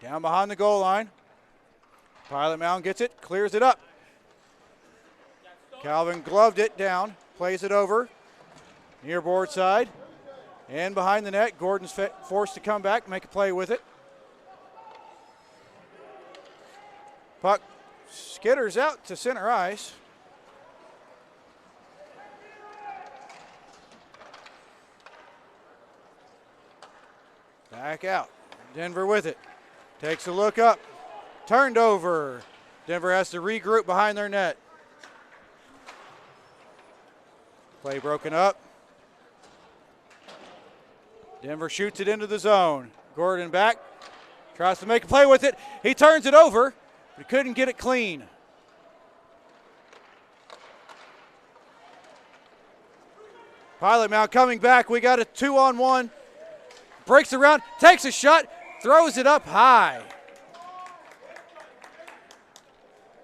Down behind the goal line. Pilot Mound gets it. Clears it up. Calvin gloved it down. Plays it over. Near board side. And behind the net. Gordon's forced to come back. Make a play with it. Puck skitters out to center ice. Back out. Denver with it. Takes a look up. Turned over. Denver has to regroup behind their net. Play broken up. Denver shoots it into the zone. Gordon back. Tries to make a play with it. He turns it over. We couldn't get it clean. Pilot Mound coming back. We got a 2-on-1. Breaks around, takes a shot, throws it up high.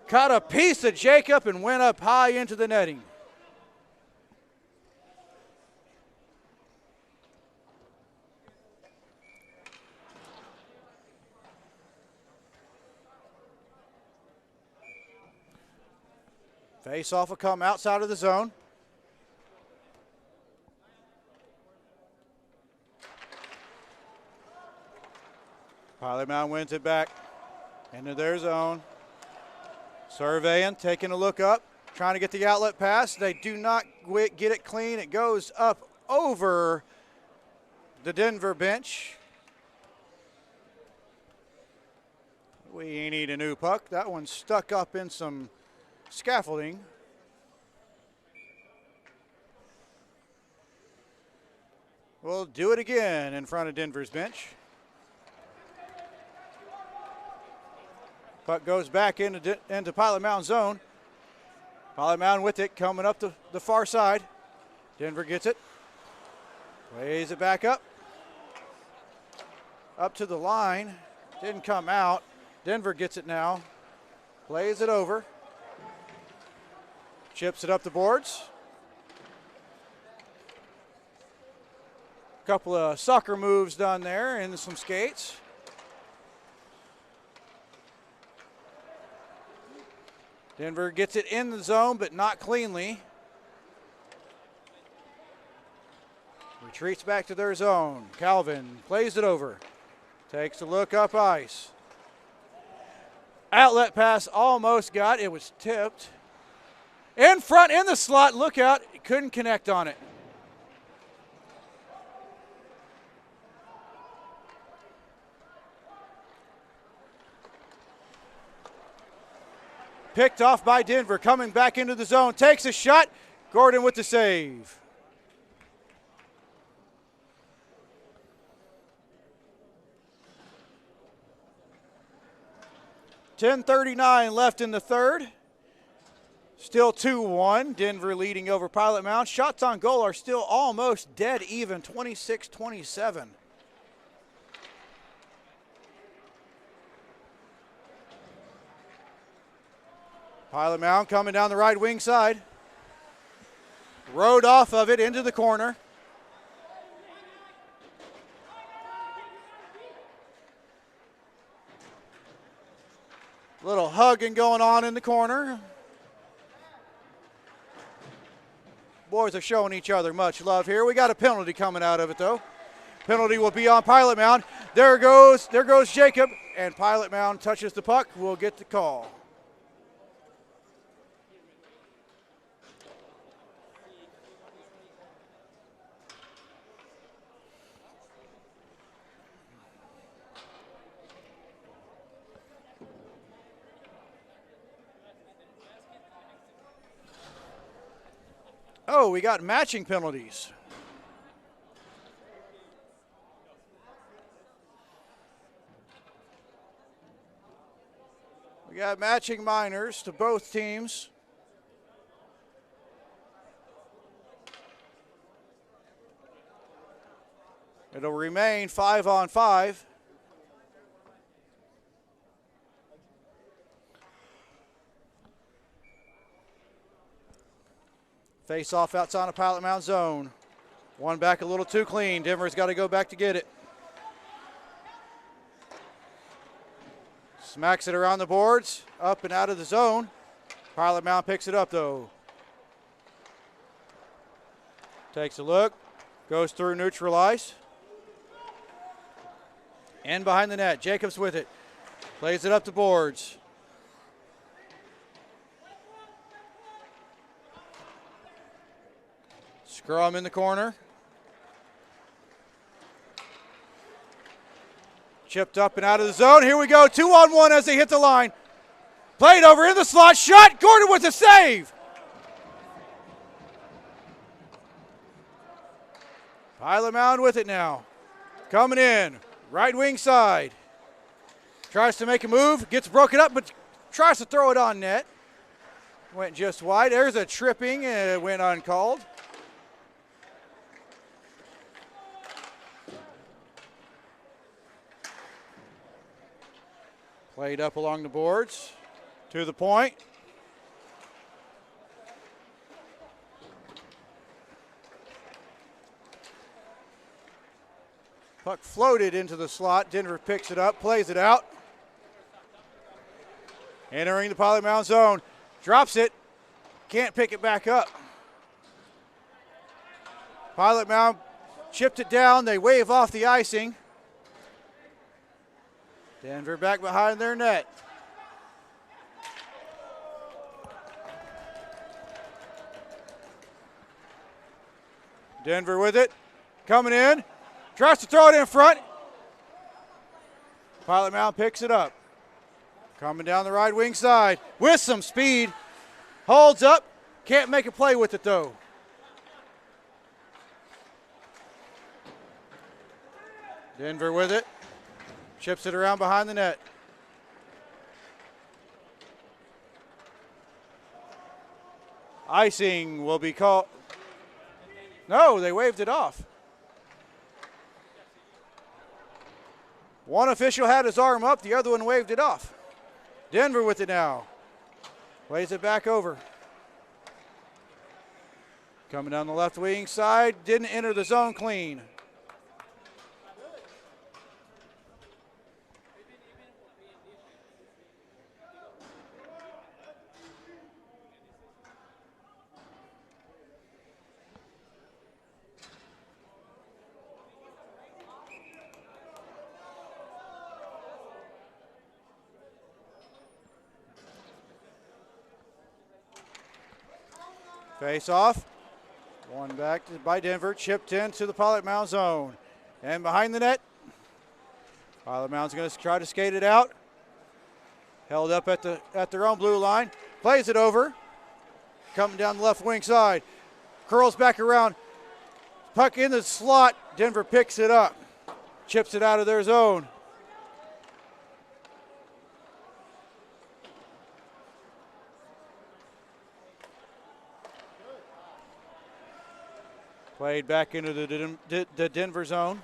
Caught a piece of Jacob and went up high into the netting. Face off will come outside of the zone. Pilot Mound wins it back into their zone. Surveying, taking a look up, trying to get the outlet pass. They do not get it clean. It goes up over the Denver bench. We need a new puck. That one's stuck up in some scaffolding. We'll do it again in front of Denver's bench. Puck goes back into Pilot Mound zone. Pilot Mound with it, coming up the far side. Denver gets it. Plays it back up. Up to the line. Didn't come out. Denver gets it now. Plays it over. Chips it up the boards. Couple of soccer moves done there and some skates. Denver gets it in the zone, but not cleanly. Retreats back to their zone. Calvin plays it over. Takes a look up ice. Outlet pass almost got. It was tipped. In front, in the slot. Look out. Couldn't connect on it. Picked off by Denver, coming back into the zone, takes a shot. Gordon with the save. .10:39 left in the third. Still 2-1. Denver leading over Pilot Mound. Shots on goal are still almost dead even, 26-27. Pilot Mound coming down the right wing side. Rode off of it into the corner. Little hugging going on in the corner. Boys are showing each other much love here. We got a penalty coming out of it though. Penalty will be on Pilot Mound. There goes Jacob, and Pilot Mound touches the puck. We'll get the call. Oh, we got matching penalties. We got matching minors to both teams. It'll remain 5-on-5. Face off outside of Pilot Mound zone. One back a little too clean. Denver's got to go back to get it. Smacks it around the boards, up and out of the zone. Pilot Mound picks it up though. Takes a look, goes through neutral ice. In behind the net, Jacobs with it. Plays it up the boards. Scrum in the corner. Chipped up and out of the zone. Here we go. 2-on-1 as they hit the line. Played over in the slot. Shot. Gordon with the save. Pilot Mound with it now. Coming in. Right wing side. Tries to make a move. Gets broken up, but tries to throw it on net. Went just wide. There's a tripping and it went uncalled. Played up along the boards, to the point. Puck floated into the slot. Denver picks it up, plays it out. Entering the Pilot Mound zone. Drops it, can't pick it back up. Pilot Mound chipped it down. They wave off the icing. Denver back behind their net. Denver with it. Coming in. Tries to throw it in front. Pilot Mound picks it up. Coming down the right wing side with some speed. Holds up. Can't make a play with it though. Denver with it. Chips it around behind the net. Icing will be called. No, they waved it off. One official had his arm up, the other one waved it off. Denver with it now. Plays it back over. Coming down the left wing side, didn't enter the zone clean. Face off. One back by Denver. Chipped into the Pilot Mound zone. And behind the net. Pilot Mound's going to try to skate it out. Held up at their own blue line. Plays it over. Coming down the left wing side. Curls back around. Puck in the slot. Denver picks it up. Chips it out of their zone. Played back into the Denver zone.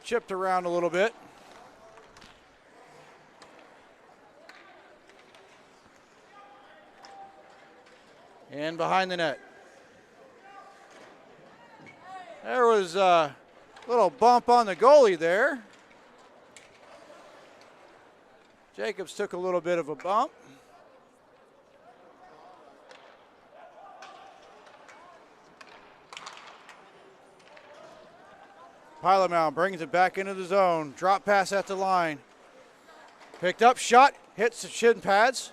Chipped around a little bit. And behind the net. There was a little bump on the goalie there. Jacobs took a little bit of a bump. Pilot Mound brings it back into the zone. Drop pass at the line. Picked up, shot, hits the shin pads.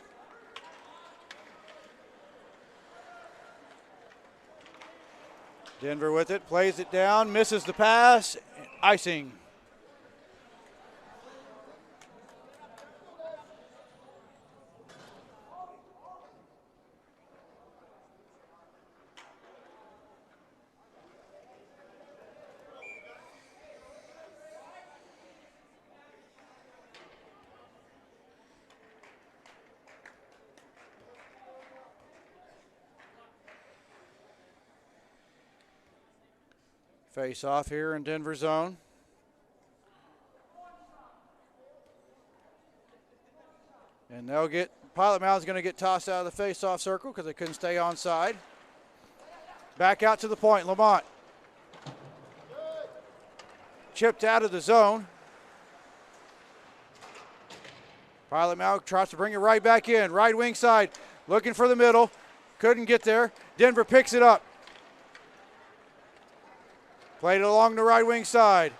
Denver with it, plays it down, misses the pass, icing. Face off here in Denver zone. And they'll get, Pilot Mound's going to get tossed out of the face-off circle because they couldn't stay onside. Back out to the point, Lamont. Chipped out of the zone. Pilot Mound tries to bring it right back in. Right wing side, looking for the middle. Couldn't get there. Denver picks it up. Played it along the right wing side.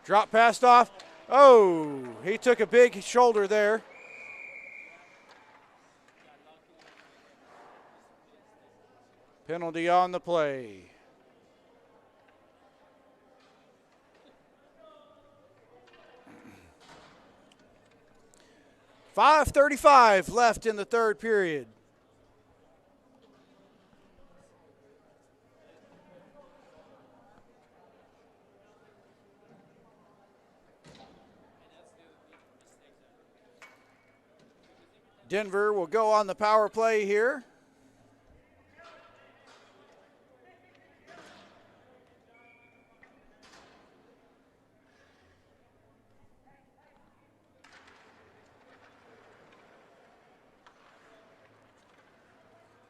Drop passed off. Oh, he took a big shoulder there. Penalty on the play. .535 left in the third period. Denver will go on the power play here.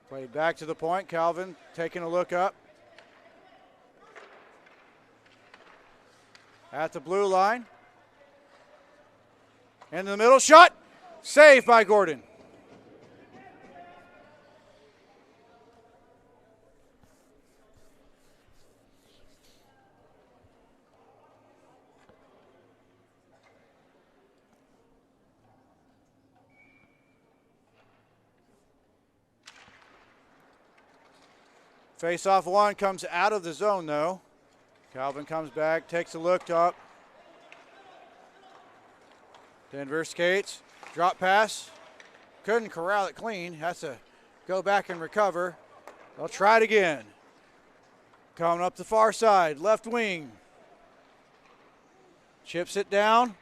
Played back to the point. Calvin taking a look up. At the blue line. In the middle, shot. Saved by Gordon. Face-off one comes out of the zone, though. Calvin comes back, takes a look up. Denver skates, drop pass. Couldn't corral it clean. Has to go back and recover. They'll try it again. Coming up the far side, left wing. Chips it down.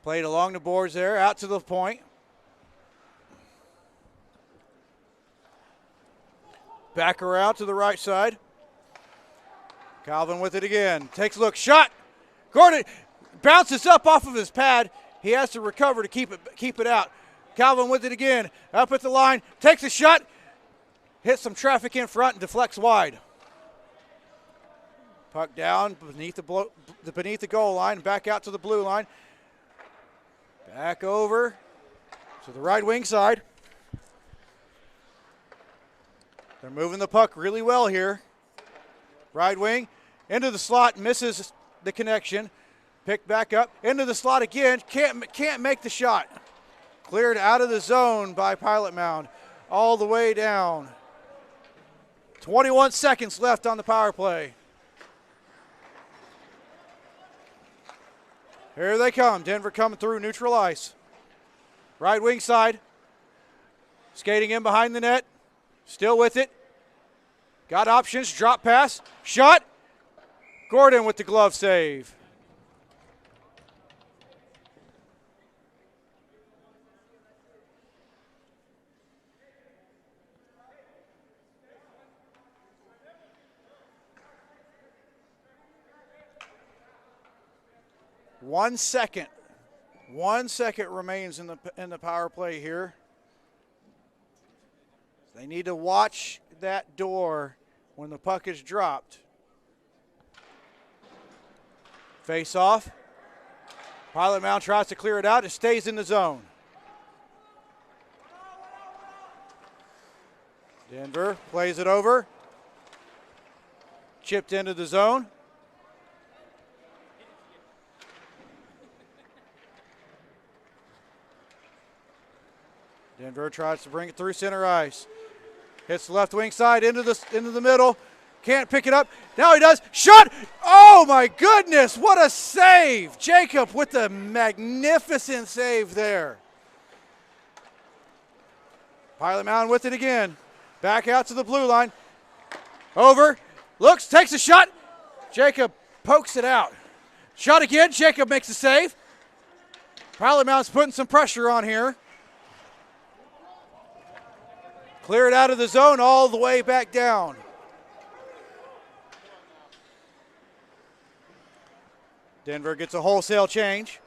Played along the boards there, out to the point. Back around to the right side. Calvin with it again. Takes a look, shot. Gordon bounces up off of his pad. He has to recover to keep it out. Calvin with it again. Up at the line, takes a shot. Hits some traffic in front and deflects wide. Puck down beneath the goal line, back out to the blue line. Back over to the right wing side. They're moving the puck really well here. Right wing, into the slot, misses the connection. Picked back up, into the slot again, can't make the shot. Cleared out of the zone by Pilot Mound, all the way down. 21 seconds left on the power play. Here they come, Denver coming through neutral ice. Right wing side, skating in behind the net, still with it. Got options, drop pass, shot. Gordon with the glove save. One second remains in the power play here. They need to watch that door when the puck is dropped. Face off. Pilot Mound tries to clear it out. It stays in the zone. Denver plays it over. Chipped into the zone. Denver tries to bring it through center ice. Hits the left wing side into the middle. Can't pick it up. Now he does. Shot! Oh my goodness! What a save! Jacob with the magnificent save there. Pilot Mound with it again. Back out to the blue line. Over. Looks, takes a shot. Jacob pokes it out. Shot again. Jacob makes the save. Pilot Mound's putting some pressure on here. Clear it out of the zone all the way back down. Denver gets a wholesale change.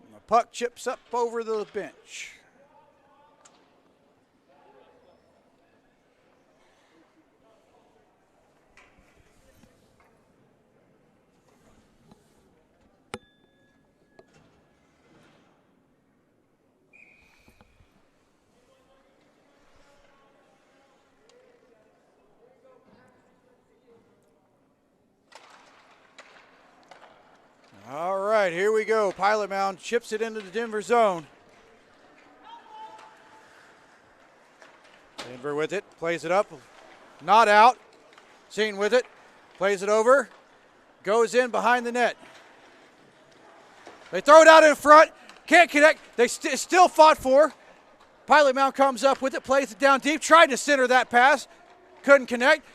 And the puck chips up over the bench. All right, here we go. Pilot Mound chips it into the Denver zone. Denver with it, plays it up, not out. Seaton with it, plays it over, goes in behind the net. They throw it out in front, can't connect. They still fought for. Pilot Mound comes up with it, plays it down deep, tried to center that pass, couldn't connect.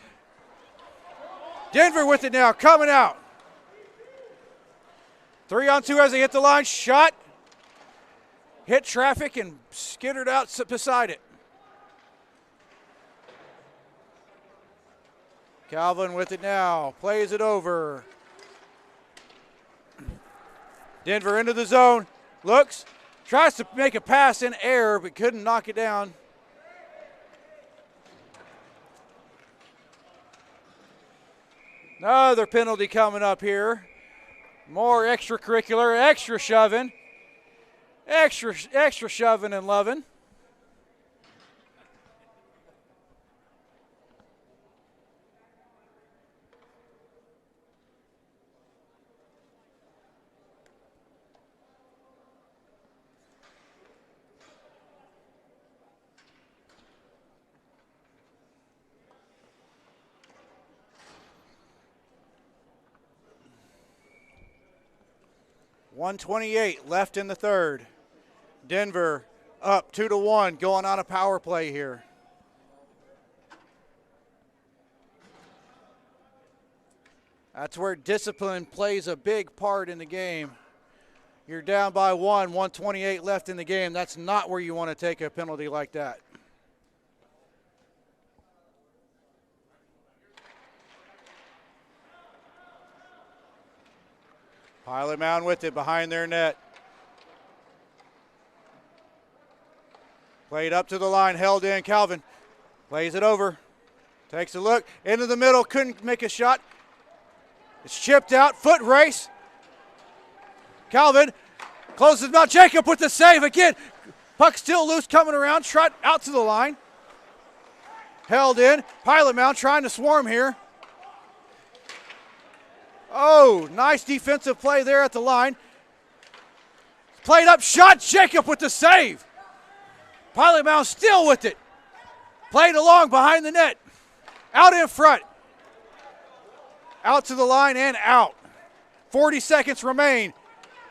Denver with it now, coming out. 3-on-2 as they hit the line, shot, hit traffic and skittered out beside it. Calvin with it now, plays it over. Denver into the zone, looks, tries to make a pass in air but couldn't knock it down. Another penalty coming up here. More extracurricular, extra shoving and loving. 1:28 left in the third. Denver up 2-1, going on a power play here. That's where discipline plays a big part in the game. You're down by 1:28 left in the game. That's not where you want to take a penalty like that. Pilot Mound with it behind their net. Played up to the line, held in. Calvin plays it over. Takes a look, into the middle, couldn't make a shot. It's chipped out, foot race. Calvin closes mouth. Jacob with the save again. Puck still loose, coming around, shot out to the line. Held in. Pilot Mound trying to swarm here. Oh, nice defensive play there at the line. Played up, shot. Jacob with the save. Pilot Mound still with it. Played along behind the net. Out in front. Out to the line and out. 40 seconds remain.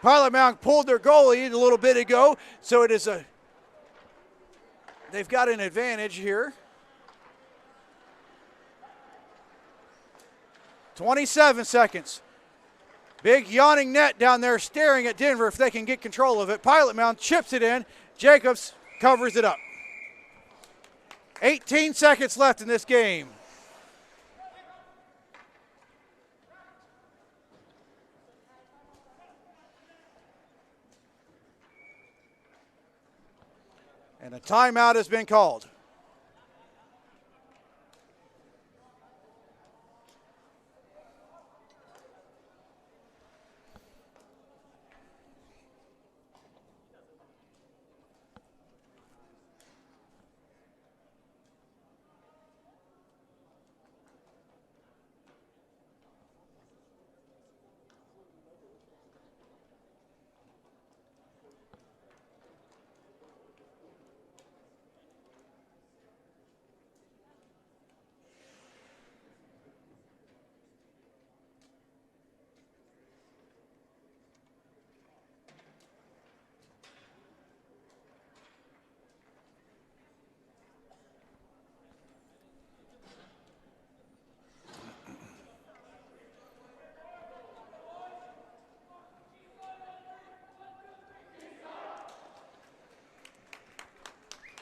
Pilot Mound pulled their goalie a little bit ago, so it is they've got an advantage here. 27 seconds. Big yawning net down there staring at Denver if they can get control of it. Pilot Mound chips it in. Jacobs covers it up. 18 seconds left in this game. And a timeout has been called.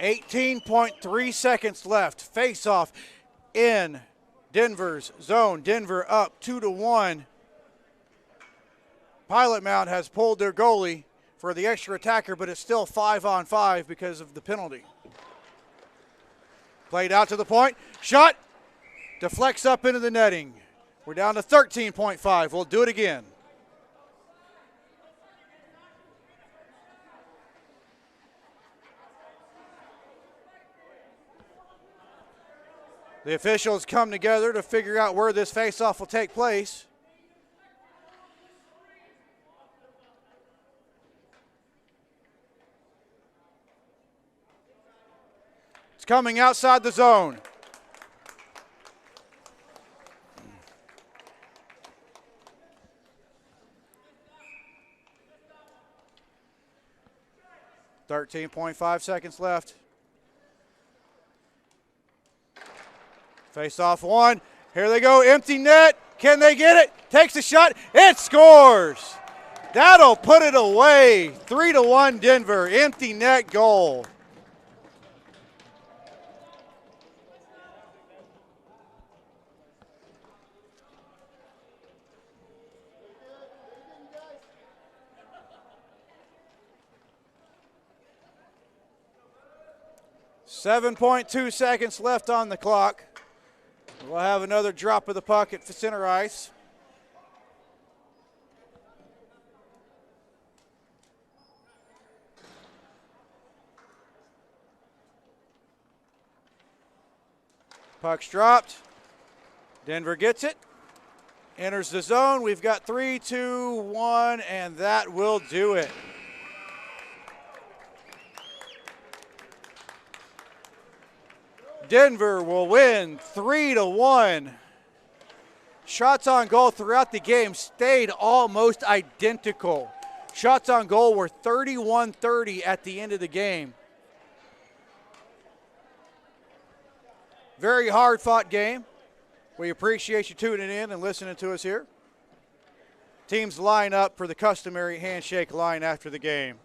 .3 seconds left. Face-off in Denver's zone. Denver up 2-1. Pilot Mound has pulled their goalie for the extra attacker, but it's still 5-on-5 because of the penalty. Played out to the point. Shot. Deflects up into the netting. We're down to 13.5. We'll do it again. The officials come together to figure out where this faceoff will take place. It's coming outside the zone. .5 seconds left. Face off one. Here they go. Empty net. Can they get it? Takes a shot. It scores. That'll put it away. 3-1 Denver. Empty net goal. .2 seconds left on the clock. We'll have another drop of the puck at center ice. Puck's dropped. Denver gets it. Enters the zone. We've got 3, 2, 1, and that will do it. Denver will win 3-1. Shots on goal throughout the game stayed almost identical. Shots on goal were 31-30 at the end of the game. Very hard-fought game. We appreciate you tuning in and listening to us here. Teams line up for the customary handshake line after the game.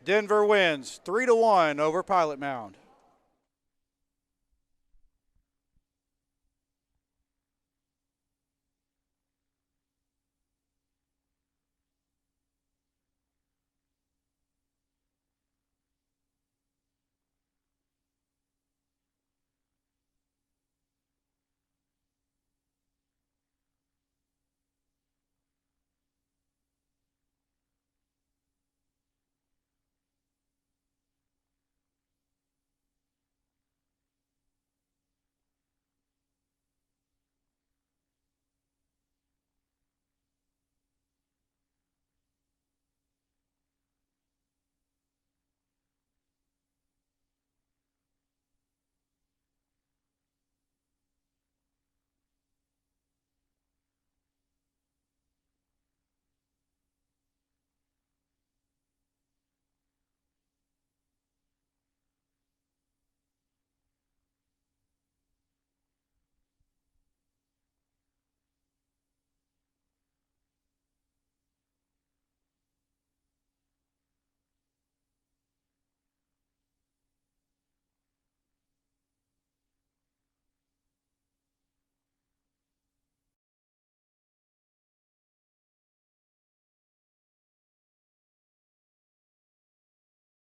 Denver wins 3-1 over Pilot Mound.